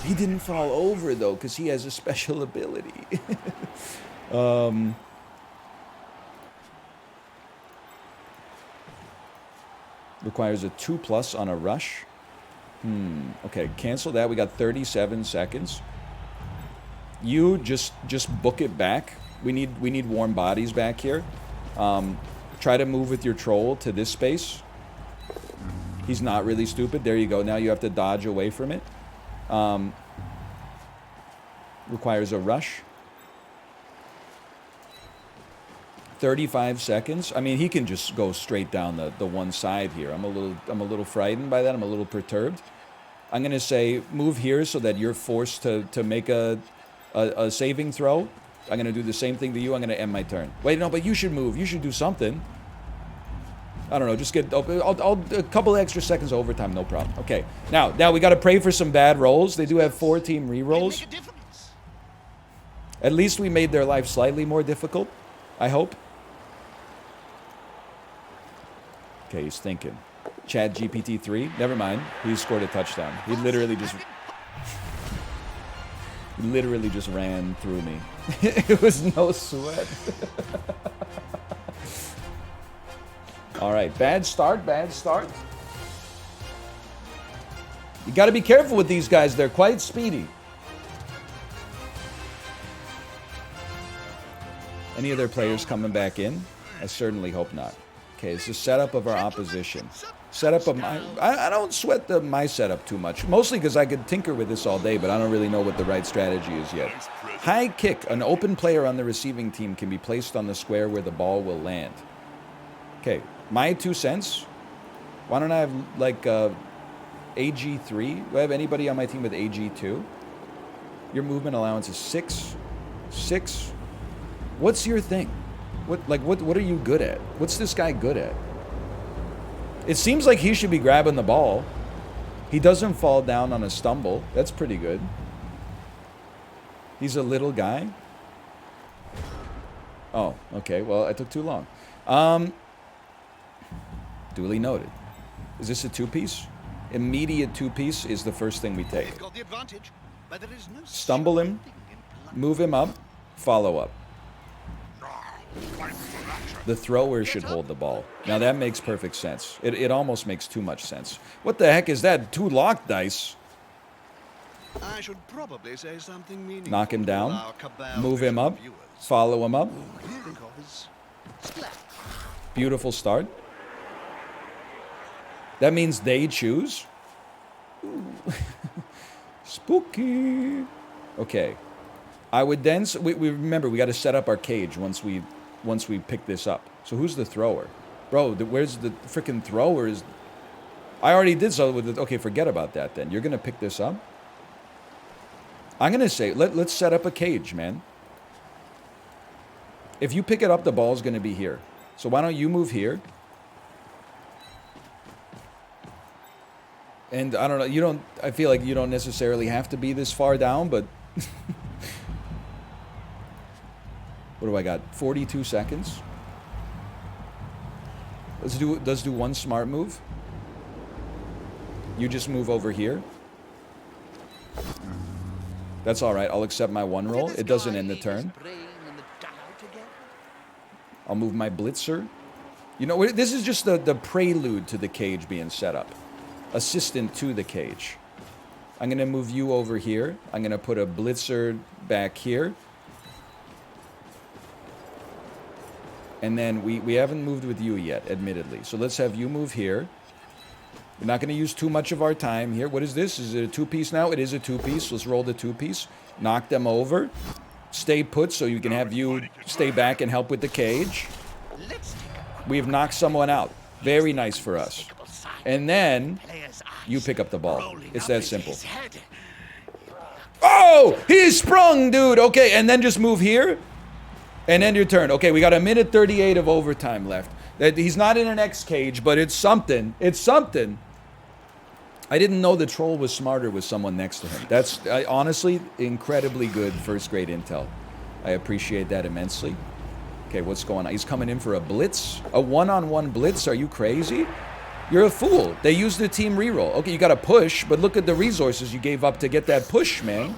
He didn't fall over, though, because he has a special ability. Requires a 2+ on a rush. Okay, cancel that. We got 37 seconds. You just book it back. We need warm bodies back here. Try to move with your troll to this space. He's not really stupid. There you go. Now you have to dodge away from it. Requires a rush. 35 seconds. I mean, he can just go straight down the one side here. I'm a little frightened by that. I'm a little perturbed. I'm gonna say move here so that you're forced to make a saving throw. I'm gonna do the same thing to you. I'm gonna end my turn. Wait, no, but you should move. You should do something. I don't know. Just get I'll a couple extra seconds overtime. No problem. Okay. Now we gotta pray for some bad rolls. They do have 4 team re-rolls. At least we made their life slightly more difficult. I hope. Okay, he's thinking. Chad GPT-3. Never mind. He scored a touchdown. He literally just ran through me. It was no sweat. All right, bad start. You got to be careful with these guys. They're quite speedy. Any of their players coming back in? I certainly hope not. Okay, it's the setup of our opposition. Setup of my... I don't sweat my setup too much. Mostly because I could tinker with this all day, but I don't really know what the right strategy is yet. High kick. An open player on the receiving team can be placed on the square where the ball will land. Okay, my 2 cents. Why don't I have, like, AG3? Do I have anybody on my team with AG2? Your movement allowance is 6. 6. What's your thing? What are you good at? What's this guy good at? It seems like he should be grabbing the ball. He doesn't fall down on a stumble. That's pretty good. He's a little guy. Oh, okay. Well, I took too long. Duly noted. Is this a 2-piece? Immediate 2-piece is the first thing we take. Stumble him, move him up, follow up. The thrower should hold the ball. Now that makes perfect sense. It almost makes too much sense. What the heck is that? 2 locked dice. I should probably say something meaningful. Knock him down, to our cabal move him up, viewers. follow him up. Think of his splat. Beautiful start. That means they choose. Ooh. Spooky. Okay. I would then... We remember, we got to set up our cage once we pick this up. So who's the thrower? Bro, where's the freaking thrower? I already did so with it. Okay, forget about that then. You're going to pick this up? I'm going to say, let's set up a cage, man. If you pick it up, the ball's going to be here. So why don't you move here? And I don't know, I feel like you don't necessarily have to be this far down, but... What do I got? 42 seconds? Let's do one smart move. You just move over here. That's alright, I'll accept my 1 roll. It doesn't end the turn. I'll move my blitzer. You know, this is just the prelude to the cage being set up. Assistant to the cage. I'm going to move you over here. I'm going to put a blitzer back here. And then we haven't moved with you yet, admittedly. So let's have you move here. We're not going to use too much of our time here. What is this? Is it a 2-piece now? It is a 2-piece. Let's roll the 2-piece. Knock them over. Stay put so you can have you stay back and help with the cage. We've knocked someone out. Very nice for us. And then you pick up the ball. It's that simple. Oh! He sprung, dude! Okay, and then just move here. And end your turn. Okay, we got 1:38 of overtime left. He's not in an X cage, but it's something. It's something. I didn't know the troll was smarter with someone next to him. That's, honestly, incredibly good first-grade intel. I appreciate that immensely. Okay, what's going on? He's coming in for a blitz? A one-on-one blitz? Are you crazy? You're a fool. They used the team reroll. Okay, you got to push, but look at the resources you gave up to get that push, man.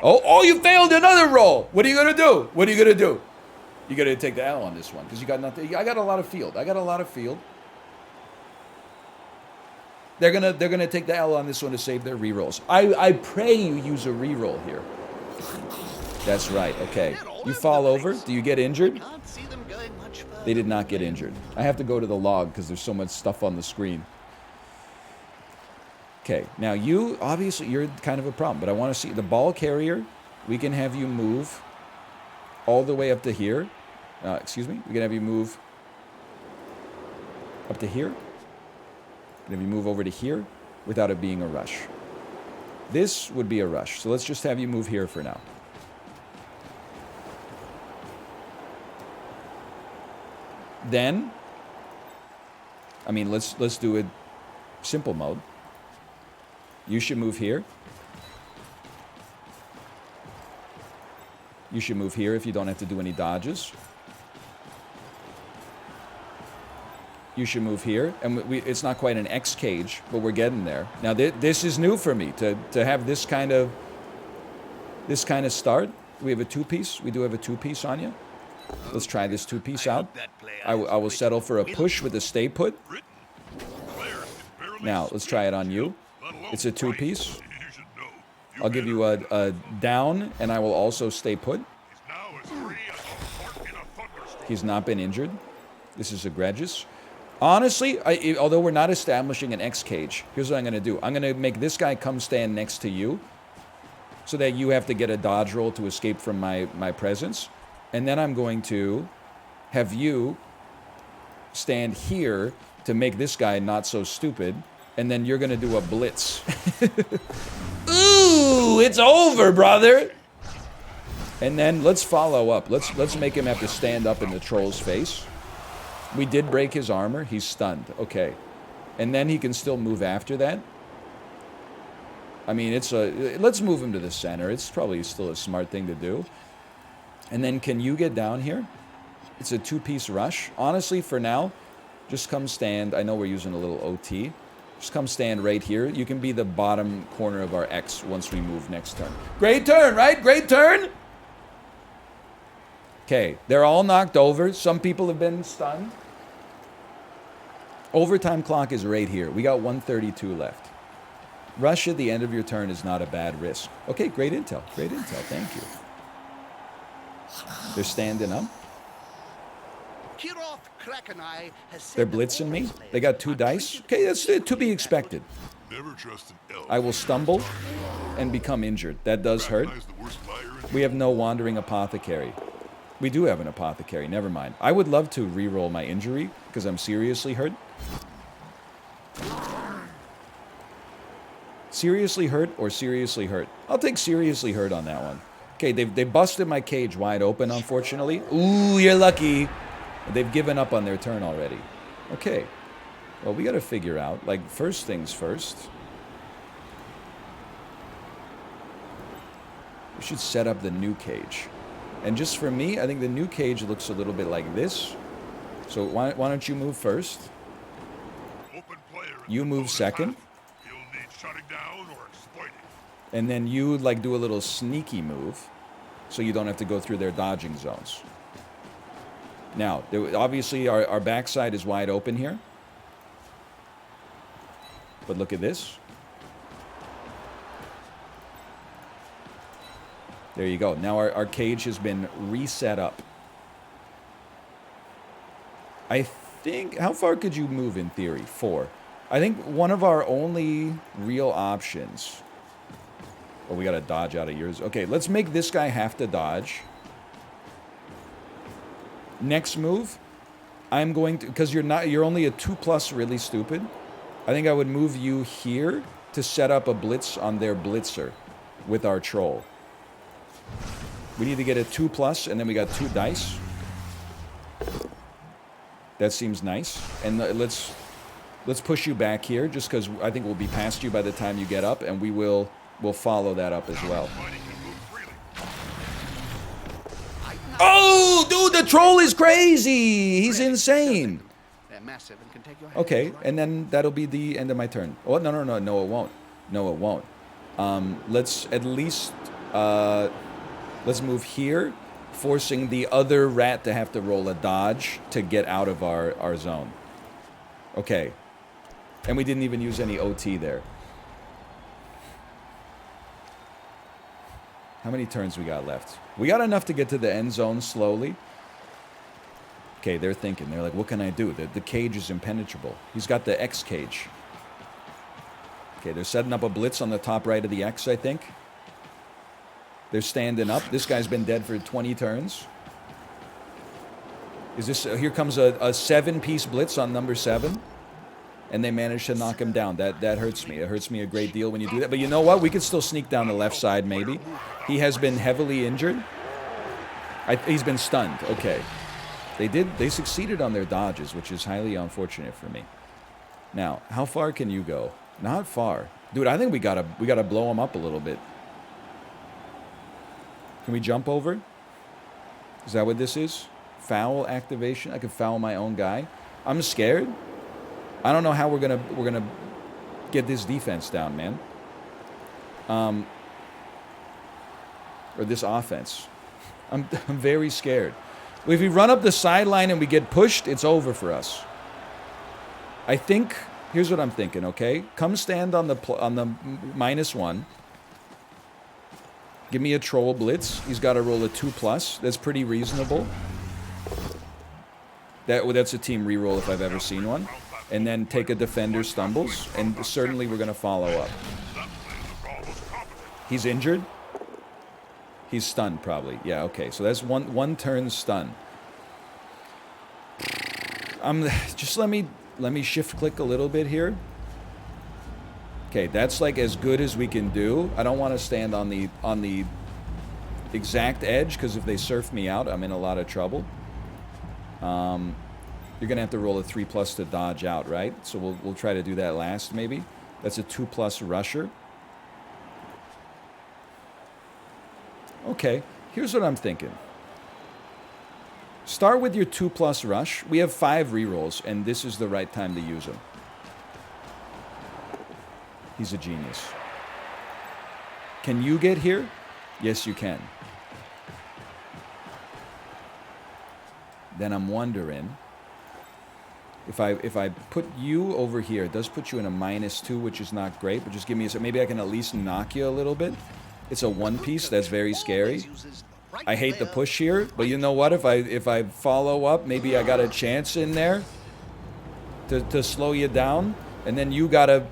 Oh, you failed another roll. What are you going to do? What are you going to do? You got to take the L on this one because you got nothing. I got a lot of field. They're gonna take the L on this one to save their rerolls. I pray you use a reroll here. That's right. Okay. You fall over. Do you get injured? They did not get injured. I have to go to the log because there's so much stuff on the screen. Okay. Now you obviously you're kind of a problem, but I want to see the ball carrier. We can have you move all the way up to here. Excuse me. We can have you move up to here. We can have you move over to here without it being a rush. This would be a rush. So let's just have you move here for now. Then, I mean, let's do it simple mode. You should move here. You should move here if you don't have to do any dodges. You should move here. And it's not quite an X cage, but we're getting there. Now, this is new for me, to have this kind of start. We have a two-piece. We do have a two-piece on you. Let's try this two-piece out. I will settle for a push with a stay put. Now, let's try it on you. It's a two-piece. I'll give you a down, and I will also stay put. He's not been injured. This is egregious. Honestly, although we're not establishing an X cage, here's what I'm going to do. I'm going to make this guy come stand next to you so that you have to get a dodge roll to escape from my presence. And then I'm going to have you stand here to make this guy not so stupid. And then you're going to do a blitz. Ooh, it's over, brother. And then let's follow up. Let's make him have to stand up in the troll's face. We did break his armor. He's stunned. Okay. And then he can still move after that. I mean, let's move him to the center. It's probably still a smart thing to do. And then can you get down here? It's a 2-piece rush. Honestly, for now, just come stand. I know we're using a little OT. Just come stand right here. You can be the bottom corner of our X once we move next turn. Great turn, right? Great turn. Okay, they're all knocked over. Some people have been stunned. Overtime clock is right here. We got 132 left. Rush at the end of your turn is not a bad risk. Okay, great intel. Great intel. Thank you. They're standing up. They're blitzing me. They got 2 dice. Okay, that's to be expected. I will stumble and become injured. That does hurt. We have no wandering apothecary. We do have an apothecary. Never mind. I would love to re-roll my injury because I'm seriously hurt. Seriously hurt or seriously hurt? I'll take seriously hurt on that one. Okay, they busted my cage wide open, unfortunately. Ooh, you're lucky. They've given up on their turn already. Okay. Well, we got to figure out, like, first things first. We should set up the new cage. And just for me, I think the new cage looks a little bit like this. So why don't you move first? You move second. And then you, like, do a little sneaky move so you don't have to go through their dodging zones. Now, obviously, our backside is wide open here. But look at this. There you go. Now our cage has been reset up. I think... How far could you move in theory? 4. I think one of our only real options... Oh, we got to dodge out of yours. Okay, let's make this guy have to dodge. Next move, I'm going to... Because you're only a 2+ really stupid. I think I would move you here to set up a blitz on their blitzer with our troll. We need to get a 2+, and then we got 2 dice. That seems nice. And let's push you back here, just because I think we'll be past you by the time you get up, and we'll follow that up as well. Oh, dude, the troll is crazy. He's insane. Okay, and then that'll be the end of my turn. Oh, no, it won't. No, it won't. Let's at least... let's move here, forcing the other rat to have to roll a dodge to get out of our zone. Okay. And we didn't even use any OT there. How many turns we got left? We got enough to get to the end zone slowly. Okay, they're thinking. They're like, what can I do? The cage is impenetrable. He's got the X cage. Okay, they're setting up a blitz on the top right of the X, I think. They're standing up. This guy's been dead for 20 turns. Is this... here comes a 7-piece blitz on number 7. And they managed to knock him down. That hurts me. It hurts me a great deal when you do that. But you know what? We could still sneak down the left side, maybe. He has been heavily injured. He's been stunned. Okay. They succeeded on their dodges, which is highly unfortunate for me. Now, how far can you go? Not far. Dude, I think we gotta blow him up a little bit. Can we jump over? Is that what this is? Foul activation? I could foul my own guy? I'm scared. I don't know how we're gonna get this defense down, man. Or this offense. I'm very scared. If we run up the sideline and we get pushed, it's over for us. I think... Here's what I'm thinking, okay? Come stand on the -1. Give me a troll blitz. He's got to roll a 2+. That's pretty reasonable. That's a team reroll if I've ever seen one. And then take a defender stumbles, and certainly we're going to follow up. He's injured? He's stunned, probably. Yeah, okay. So that's one turn stun. Just let me shift click a little bit here. Okay, that's like as good as we can do. I don't want to stand on the exact edge, because if they surf me out, I'm in a lot of trouble. You're gonna have to roll a 3+ to dodge out, right? So we'll try to do that last, maybe. That's a 2+ rusher. Okay, here's what I'm thinking. Start with your 2+ rush. We have 5 rerolls, and this is the right time to use them. He's a genius. Can you get here? Yes, you can. Then I'm wondering if I put you over here. It does put you in a -2, which is not great, but just give me a... Maybe I can at least knock you a little bit. It's a 1-piece. That's very scary. I hate the push here, but you know what? If I follow up, maybe I got a chance in there to slow you down, and then you gotta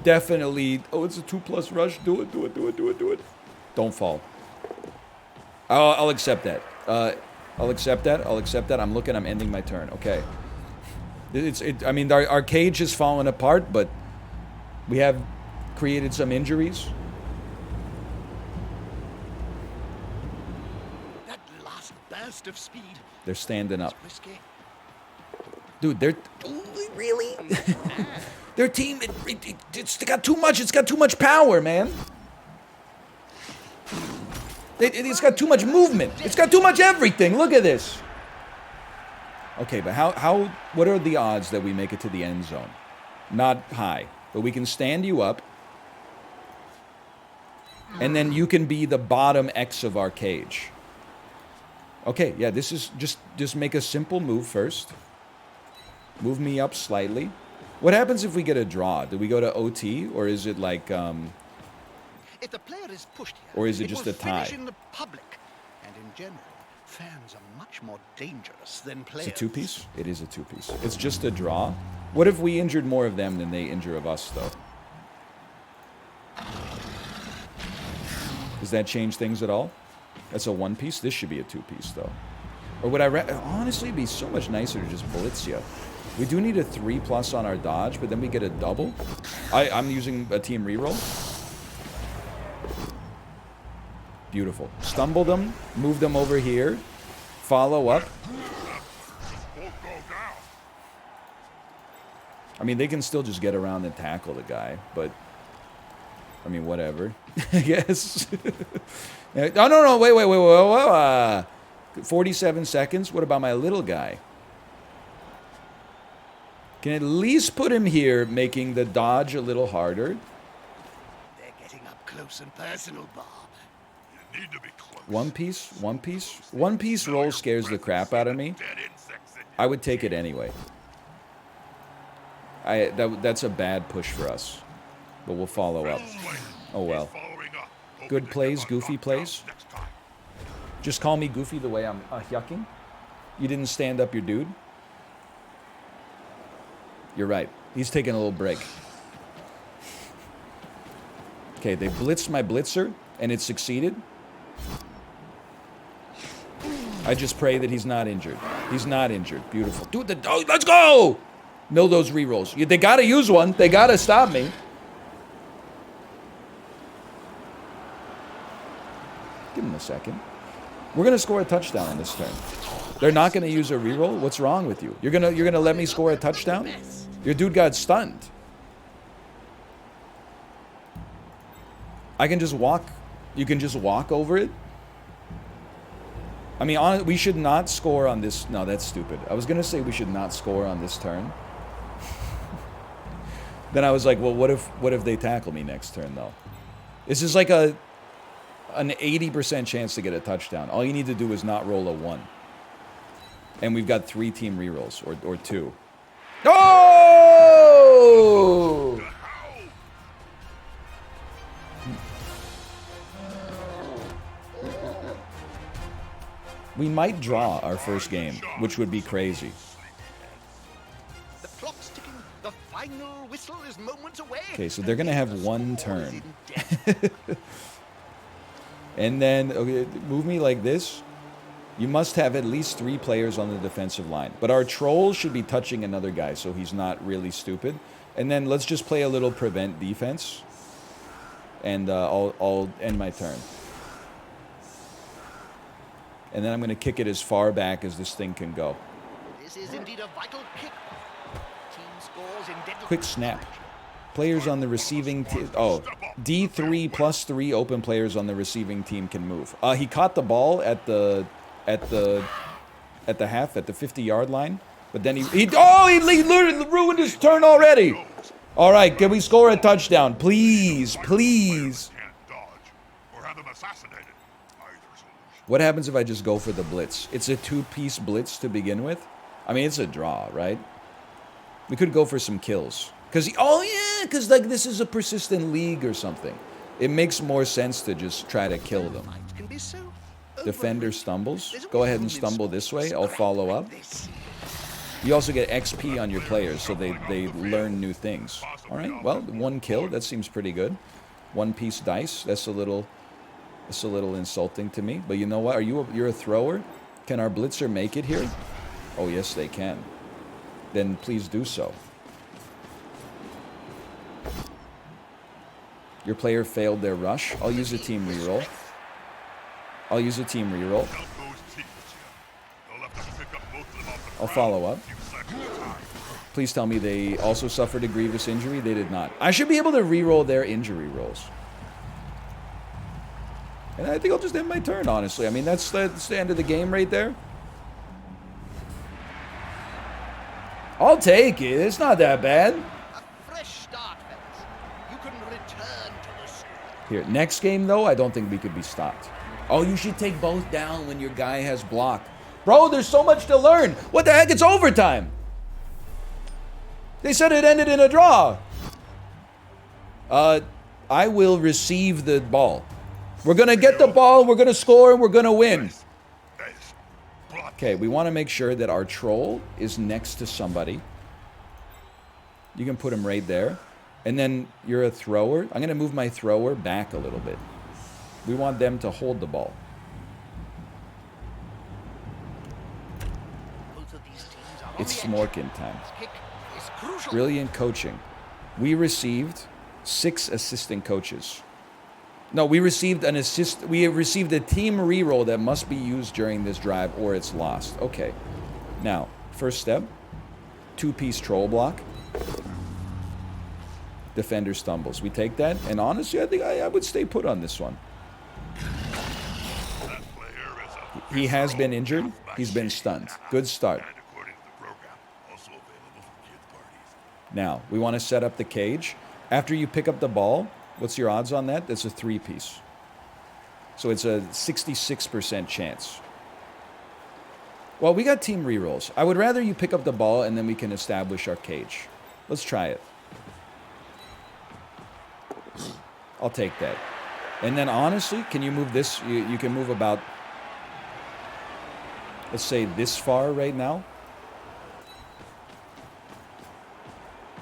definitely... Oh, it's a 2+ rush. Do it, do it, do it, do it, do it. Don't fall. I'll accept that. I'll accept that. I'll accept that. I'm looking. I'm ending my turn. Okay. I mean, our cage is falling apart, but we have created some injuries. That last burst of speed. They're standing up. Risky. Dude, they're... Really? Their team, it's got too much. It's got too much power, man. It's got too much movement. It's got too much everything. Look at this. Okay, but what are the odds that we make it to the end zone? Not high, but we can stand you up, and then you can be the bottom X of our cage. Okay, yeah, this is just make a simple move first. Move me up slightly. What happens if we get a draw? Do we go to OT, or is it like If the player is pushed here, or is it just will a tie? finish in the public, and in general, fans are much more dangerous than players. It's a 2-piece? It is a 2-piece. It's just a draw. What if we injured more of them than they injure of us, though? Does that change things at all? That's a 1-piece. This should be a 2-piece, though. Or would honestly, it'd be so much nicer to just blitz you. We do need a 3+ on our dodge, but then we get a double. I'm using a team reroll. Beautiful. Stumble them, move them over here, follow up. I mean, they can still just get around and tackle the guy, but I mean, whatever. I guess. No, wait. 47 seconds. What about my little guy? Can at least put him here, making the dodge a little harder. They're getting up close and personal, Bob. You need to be close. 1-piece, 1-piece. 1-piece roll scares the crap out of me. I would take it anyway. That's a bad push for us, but we'll follow up. Oh well. Good plays, goofy plays. Just call me goofy the way I'm yucking. You didn't stand up your dude. You're right. He's taking a little break. Okay, they blitzed my blitzer, and it succeeded. I just pray that he's not injured. He's not injured. Beautiful. Dude, let's go! Know those rerolls. They gotta use one. They gotta stop me. Give him a second. We're gonna score a touchdown on this turn. They're not gonna use a reroll? What's wrong with you? You're gonna let me score a touchdown? Your dude got stunned. I can just walk. You can just walk over it. I mean, we should not score on this. No, that's stupid. I was going to say we should not score on this turn. Then I was like, well, what if they tackle me next turn, though? This is like an 80% chance to get a touchdown. All you need to do is not roll a 1. And we've got 3 team rerolls, or 2. Oh! We might draw our first game, which would be crazy. final whistle is moments away. Okay, so they're going to have one Score is turn. in debt. And then, okay, move me like this. You must have at least 3 players on the defensive line. But our troll should be touching another guy, so he's not really stupid. And then let's just play a little prevent defense. And I'll end my turn. And then I'm going to kick it as far back as this thing can go. This is indeed a vital kick. Team scores in deadly Quick snap. Players on the receiving team. Oh, D3 plus 3 open players on the receiving team can move. He caught the ball at the half, at the 50-yard line. But then he literally ruined his turn already. All right, can we score a touchdown? Please, please. Can't dodge or have them assassinated. Either solution. What happens if I just go for the blitz? It's a 2-piece blitz to begin with. I mean, it's a draw, right? We could go for some kills. Because like this is a persistent league or something. It makes more sense to just try to kill them. fight can be so Defender stumbles. Go ahead and stumble this way. I'll follow up. You also get XP on your players, so they learn new things. All right, well, 1 kill. That seems pretty good. 1-piece dice. That's a little insulting to me. But you know what? You're a thrower? Can our blitzer make it here? Oh, yes, they can. Then please do so. Your player failed their rush. I'll use a team reroll. Help those secrets here. They'll have to pick up most of them off the I'll follow up. few seconds at a time. Please tell me they also suffered a grievous injury. They did not. I should be able to reroll their injury rolls. And I think I'll just end my turn, honestly. I mean, that's the end of the game right there. I'll take it. It's not that bad. A fresh start, fellas. You can return to the score. Here, next game, though, I don't think we could be stopped. Oh, you should take both down when your guy has block. Bro, there's so much to learn. What the heck? It's overtime. They said it ended in a draw. I will receive the ball. We're going to get the ball, we're going to score, and we're going to win. Okay, we want to make sure that our troll is next to somebody. You can put him right there. And then you're a thrower. I'm going to move my thrower back a little bit. We want them to hold the ball. Both of these teams are on It's the edge. Smorkin time. This kick is crucial. Brilliant coaching. We received 6 assistant coaches. No, we received an assist. We have received a team reroll that must be used during this drive, or it's lost. Okay. Now, first step: 2-piece troll block. Defender stumbles. We take that, and honestly, I think I would stay put on this one. That player is a He has been injured. He's been stunned. Good start. and according to the program, also available for kid parties. Now, we want to set up the cage. After you pick up the ball, what's your odds on that? That's a 3-piece. So it's a 66% chance. Well, we got team rerolls. I would rather you pick up the ball and then we can establish our cage. Let's try it. I'll take that. And then honestly, can you move this? You can move about, let's say, this far right now.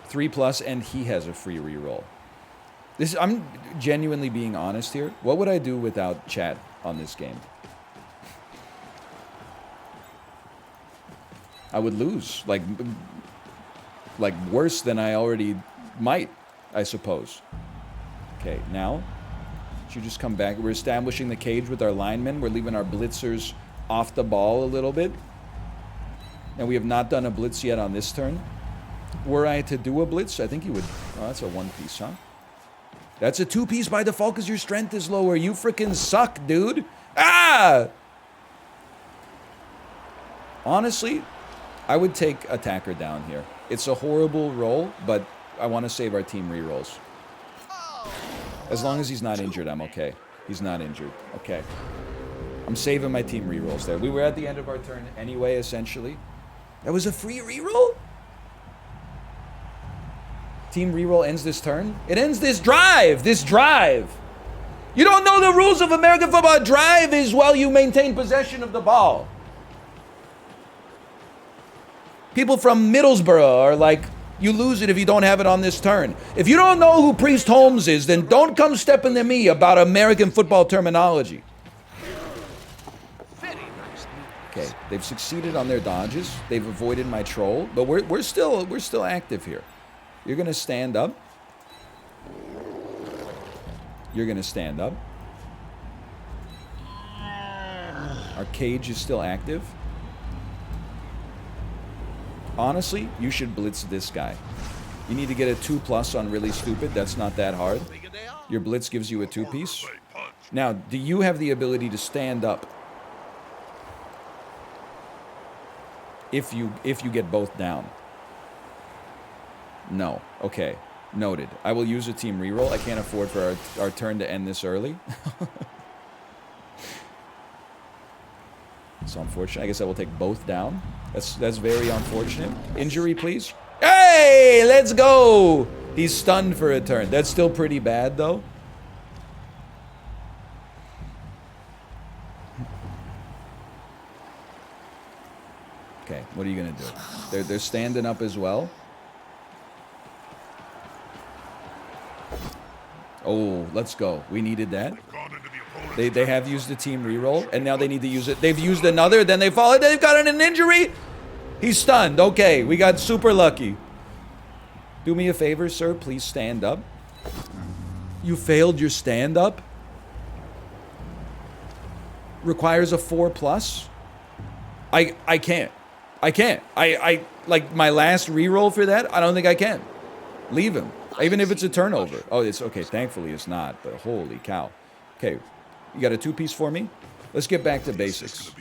3+, and he has a free reroll. I'm genuinely being honest here. What would I do without chat on this game? I would lose, like worse than I already might, I suppose. Okay, now, should just come back. We're establishing the cage with our linemen. We're leaving our blitzers off the ball a little bit. And we have not done a blitz yet on this turn. Were I to do a blitz, I think you would. Oh, that's a 1-piece, huh? That's a 2-piece by default because your strength is lower. You freaking suck, dude. Ah! Honestly, I would take attacker down here. It's a horrible roll, but I want to save our team rerolls. As long as he's not injured, I'm okay. He's not injured. Okay. I'm saving my team rerolls there. We were at the end of our turn anyway, essentially. That was a free reroll? Team reroll ends this turn? It ends this drive! This drive! You don't know the rules of American football. Drive is while you maintain possession of the ball. People from Middlesbrough are like, You lose it if you don't have it on this turn. If you don't know who Priest Holmes is, then don't come stepping to me about American football terminology. Very nice. Okay, they've succeeded on their dodges. They've avoided my troll, but we're still active here. You're gonna stand up. You're gonna stand up. Our cage is still active. Honestly, you should blitz this guy. You need to get a 2+ on really stupid. That's not that hard. Your blitz gives you a 2-piece. Now, do you have the ability to stand up? If you get both down. No. Okay. Noted. I will use a team reroll. I can't afford for our turn to end this early. It's unfortunate. I guess I will take both down. That's very unfortunate. Injury, please. Hey, let's go. He's stunned for a turn. That's still pretty bad, though. Okay, what are you gonna do? They're standing up as well. Oh, let's go. We needed that. They have used the team reroll, and now they need to use it. They've used another, then they fall. They've gotten an injury. He's stunned. Okay, we got super lucky. Do me a favor, sir. Please stand up. You failed your stand-up? Requires a 4+? I can't. I can't. I like my last reroll for that, I don't think I can. Leave him. Even if it's a turnover. Oh, it's okay. Thankfully it's not, but holy cow. Okay. You got a 2-piece for me? Let's get back to basics.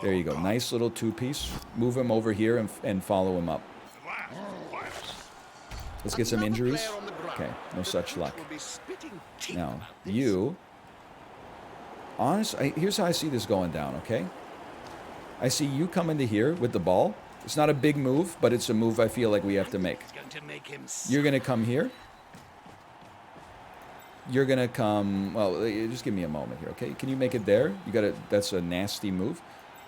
There you go. Nice little 2-piece. Move him over here and follow him up. Let's get some injuries. Okay, no such luck. Now, you... Honestly, here's how I see this going down, okay? I see you come into here with the ball. It's not a big move, but it's a move I feel like we have to make. You're going to come here. You're going to come... Well, just give me a moment here, okay? Can you make it there? You got to... That's a nasty move.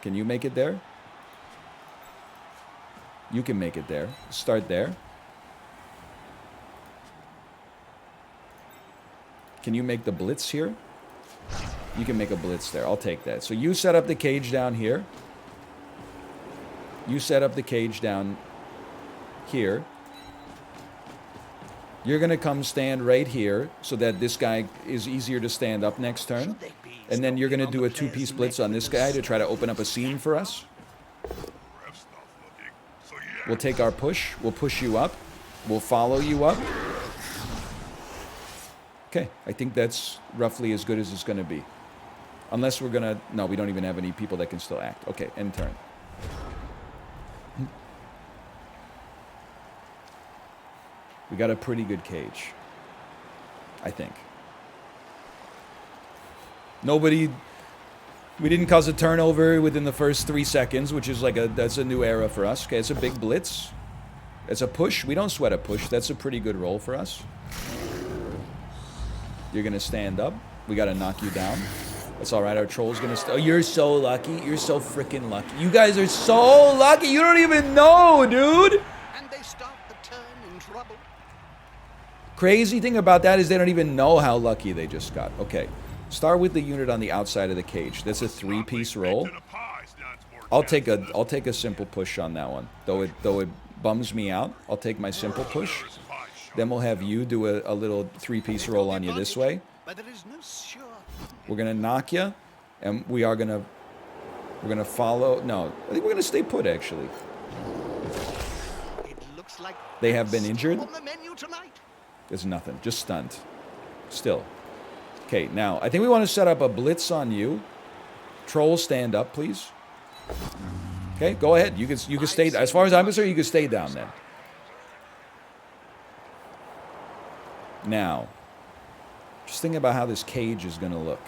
Can you make it there? You can make it there. Start there. Can you make the blitz here? You can make a blitz there. I'll take that. So you set up the cage down here. You set up the cage down here. You're going to come stand right here so that this guy is easier to stand up next turn. And then you're going to do a 2-piece blitz on this guy to try to open up a seam for us. We'll take our push. We'll push you up. We'll follow you up. Okay, I think that's roughly as good as it's going to be. Unless we're going to... No, we don't even have any people that can still act. Okay, end turn. We got a pretty good cage. I think. Nobody... We didn't cause a turnover within the first 3 seconds, which is like a... That's a new era for us. Okay, it's a big blitz. It's a push. We don't sweat a push. That's a pretty good roll for us. You're going to stand up. We got to knock you down. That's all right. Our troll's going to... Oh, you're so lucky. You're so freaking lucky. You guys are so lucky. You don't even know, dude. And they start the turn in trouble. Crazy thing about that is they don't even know how lucky they just got. Okay. Start with the unit on the outside of the cage. That's a 3-piece roll. I'll take a simple push on that one. Though it bums me out, I'll take my simple push. Then we'll have you do a little 3-piece roll on you this way. We're gonna knock you, and we're gonna follow. No, I think we're gonna stay put. Actually, they have been injured. There's nothing, just stunned. Still, okay. Now I think we want to set up a blitz on you. Troll, stand up, please. Okay, go ahead. You can stay. As far as I'm concerned, you can stay down then. Now, just think about how this cage is going to look.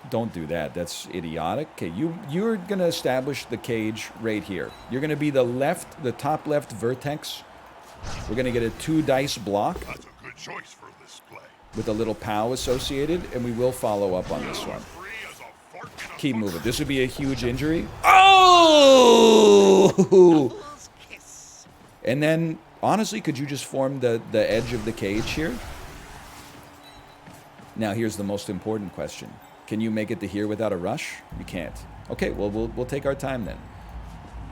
Don't do that. That's idiotic. Okay, you're going to establish the cage right here. You're going to be the top left vertex. We're going to get a 2-dice block. That's a good choice for this play. With a little POW associated, and we will follow up on this one. Keep moving. This would be a huge injury. Oh! Ooh. Devil's kiss. And then, honestly, could you just form the edge of the cage here? Now, here's the most important question. Can you make it to here without a rush? You can't. Okay, well, we'll take our time then.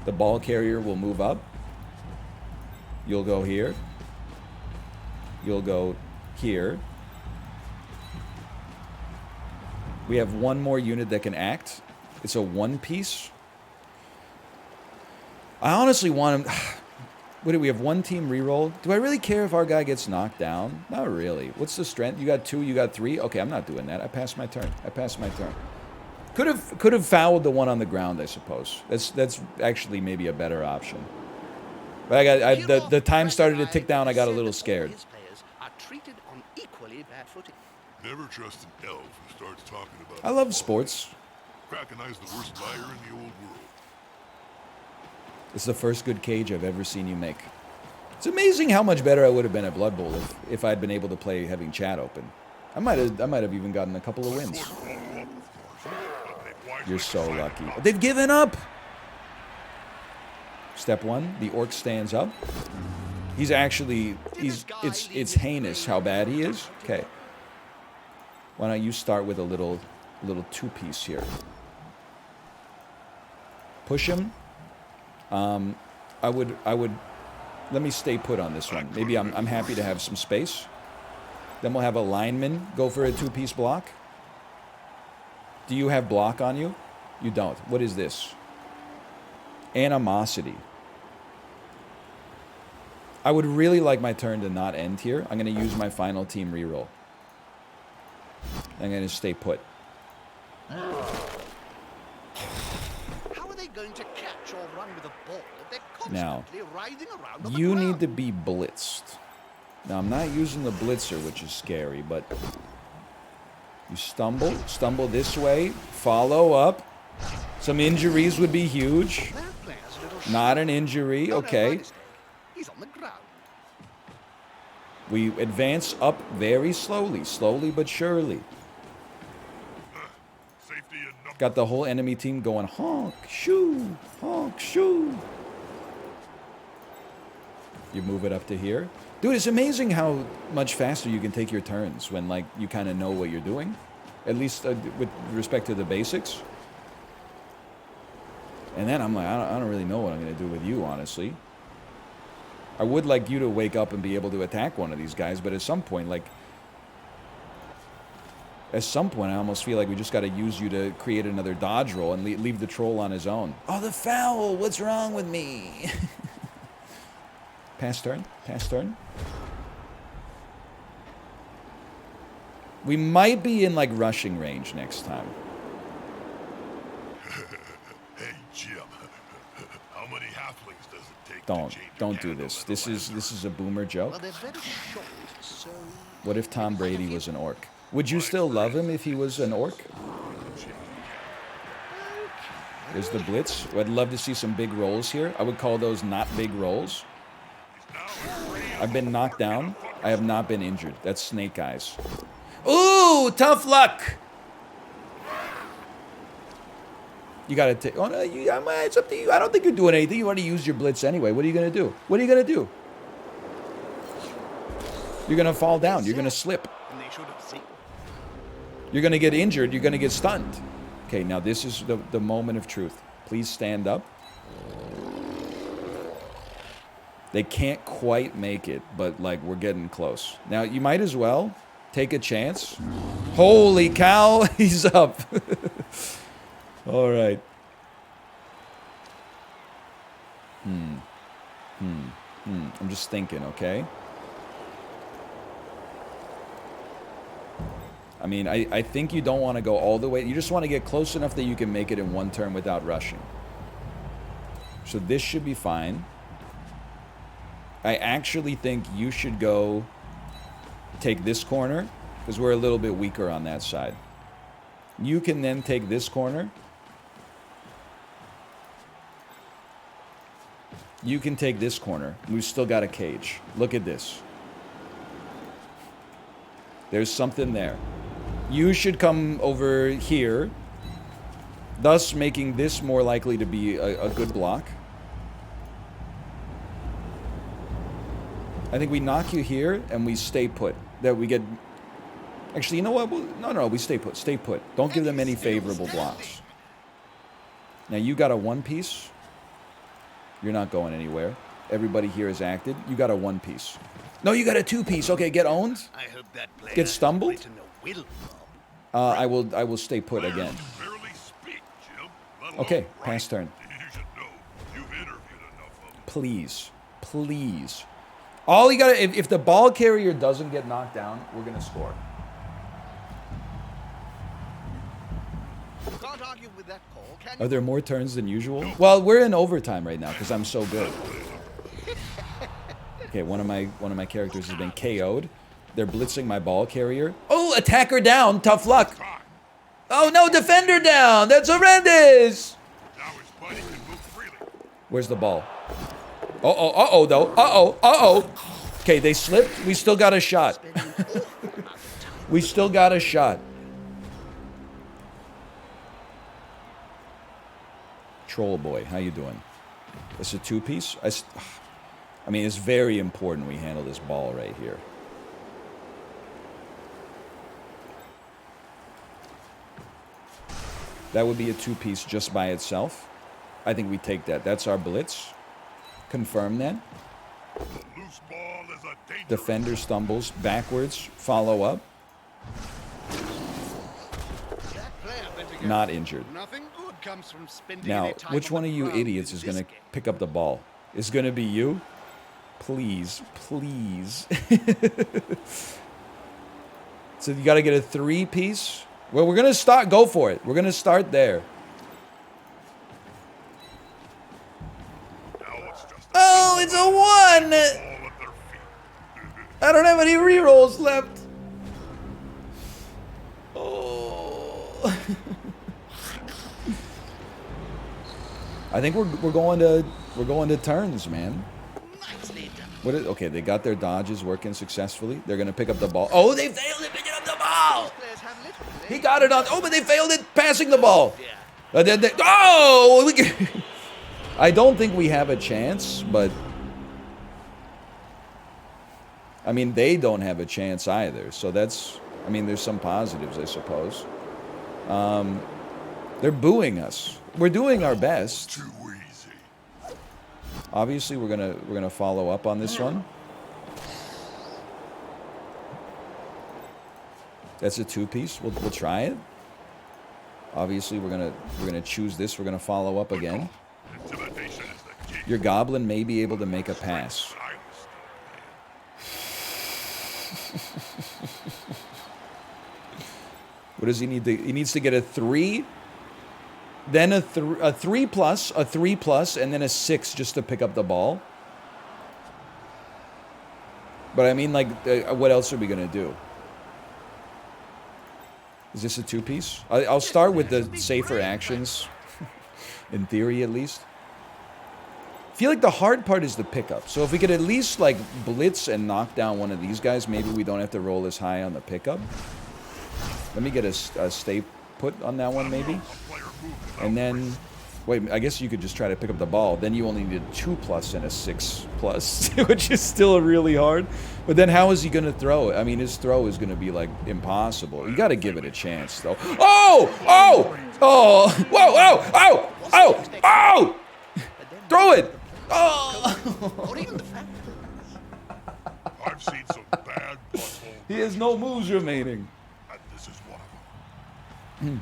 The ball carrier will move up. You'll go here. You'll go here. We have one more unit that can act. It's a one piece. I honestly want him... What do we have? One team reroll? Do I really care if our guy gets knocked down? Not really. What's the strength? You got 2, you got 3? Okay, I'm not doing that. I passed my turn. I passed my turn. Could have fouled the one on the ground, I suppose. That's actually maybe a better option. But the time started to tick down. I got a little scared. His players are treated on equally bad footing. Never trust an elf who starts talking about... I love sports. Krakenai's the worst liar in the old world. It's the first good cage I've ever seen you make. It's amazing how much better I would have been at Blood Bowl if I'd been able to play having chat open. I might have even gotten a couple of wins. You're so lucky. They've given up! Step 1, the orc stands up. He's actually... It's heinous how bad he is. Okay. Why don't you start with a little 2-piece here. Push him. I would let me stay put on this one. Maybe I'm happy to have some space. Then we'll have a lineman go for a 2-piece block. Do you have block on you? You don't. What is this? Animosity. I would really like my turn to not end here. I'm going to use my final team reroll. I'm going to stay put. How are they going to catch or run with a ball if they're Now, constantly writhing around on the you ground? need to be blitzed. Now, I'm not using the blitzer, which is scary, but you stumble this way, follow up. Some injuries would be huge. That player's a little Not an injury, No, my okay. mistake. He's on the ground. We advance up very slowly but surely. Safety enough. Got the whole enemy team going honk, shoo, honk, shoo. You move it up to here. Dude, it's amazing how much faster you can take your turns when, like, you kind of know what you're doing. At least with respect to the basics. And then I'm like, I don't really know what I'm going to do with you, honestly. I would like you to wake up and be able to attack one of these guys, but at some point, like... At some point, I almost feel like we just got to use you to create another dodge roll and leave the troll on his own. Oh, the foul! What's wrong with me? Pass turn. Pass turn. We might be in, like, rushing range next time. Hey, Jim. How many halflings does it take to change a Don't do candle this. in This a is a boomer joke. Well, they're very short, so... What if Tom Brady was an orc? Would you still love him if he was an orc? There's the blitz. I'd love to see some big rolls here. I would call those not big rolls. I've been knocked down. I have not been injured. That's snake eyes. Ooh, tough luck. You gotta take. Oh no, it's up to you. I don't think you're doing anything. You want to use your blitz anyway. What are you gonna do? What are you gonna do? You're gonna fall down. You're gonna slip. And they should have seen. You're gonna get injured. You're gonna get stunned. Okay, now this is the moment of truth. Please stand up. They can't quite make it, but, like, we're getting close. Now, you might as well take a chance. Holy cow, he's up. All right. I'm just thinking, okay? I mean, I think you don't want to go all the way. You just want to get close enough that you can make it in one turn without rushing. So this should be fine. I actually think you should go take this corner, because we're a little bit weaker on that side. You can then take this corner. You can take this corner. We've still got a cage. Look at this. There's something there. You should come over here, thus making this more likely to be a good block. I think we knock you here and we stay put. That we get... Actually, you know what? No, we stay put. Stay put. Don't give them any favorable blocks. Now, you got a one-piece. You're not going anywhere. Everybody here is acted. You got a one-piece. No, you got a two-piece. Okay, get owned. I hope that player Get stumbled. has written a will, I will stay put again. Barely speak, Jim. Let alone Okay, write. pass turn. You should know. You've interviewed enough of them. Please. Please. All you gotta... If the ball carrier doesn't get knocked down, we're gonna score. Can't argue with that call, can you? Are there more turns than usual? Well, we're in overtime right now because I'm so good. Okay, one of my characters has been KO'd. They're blitzing my ball carrier. Oh, attacker down. Tough luck. Oh no, defender down. That's horrendous. Now his buddy can move freely. Where's the ball? Uh-oh, though. Uh-oh. Okay, they slipped. We still got a shot. We still got a shot. Troll boy, how you doing? It's a two-piece? I mean, it's very important we handle this ball right here. That would be a two-piece just by itself. I think we take that. That's our blitz. Confirm that. Loose ball is a dangerous. Defender stumbles backwards. Follow up. That player better go. Not injured. Nothing good comes from spending Now, any time which on one the of you ground idiots in is going to this game. pick up the ball? Is going to be you? Please, please. So you got to get a three-piece? Well, we're going to go for it. We're going to start there. Now it's just a Oh, it's a one! ball at their feet. I don't have any rerolls left. Oh. I think we're going to turns, man. Nicely done. Okay, they got their dodges working successfully. They're gonna pick up the ball. Oh, they failed at picking up the ball. Players have little, do He they? got it on. Oh, but they failed at passing the ball. Yeah. I don't think we have a chance, but I mean they don't have a chance either. So that's. I mean, there's some positives, I suppose. They're booing us. We're doing our best. Too easy. Obviously, we're gonna follow up on this one. That's a two-piece. We'll try it. Obviously, we're gonna choose this. We're gonna follow up again. Intimidation is the key. Your goblin may be able to make a pass. What does he need to? He needs to get a 3, then a 3 plus, and then a 6 just to pick up the ball. But I mean, like, what else are we gonna do? Is this a two-piece? I'll start with the safer actions, in theory at least. I feel like the hard part is the pickup. So if we could at least like blitz and knock down one of these guys, maybe we don't have to roll as high on the pickup. Let me get a stay put on that one, maybe. And then, wait, I guess you could just try to pick up the ball. Then you only need a 2 plus and a 6 plus, which is still really hard. But then how is he going to throw it? I mean, his throw is going to be, like, impossible. You got to give it a chance, though. Oh! Oh! Oh! Whoa! Oh! Oh! Oh! Oh! Throw it! Oh! Or even the fact I've seen some bad butthole. He has no moves remaining. And this is one of them.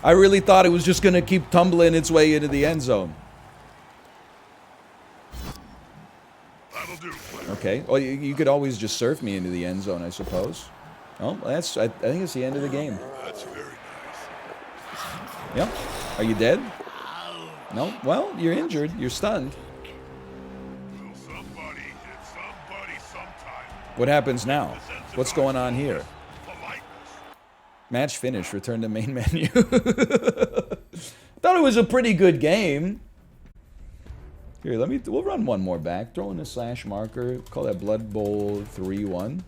I really thought it was just going to keep tumbling its way into the end zone. That'll do, player. Okay. Well, you could always just surf me into the end zone, I suppose. Oh, I think it's the end of the game. That's very nice. Yep. Are you dead? No? Well, you're injured. You're stunned. Will somebody hit somebody sometime? What happens now? What's going on here? Politeness. Match finished. Return to main menu. Thought it was a pretty good game. Here, we'll run one more back. Throw in a slash marker. Call that Blood Bowl 3-1.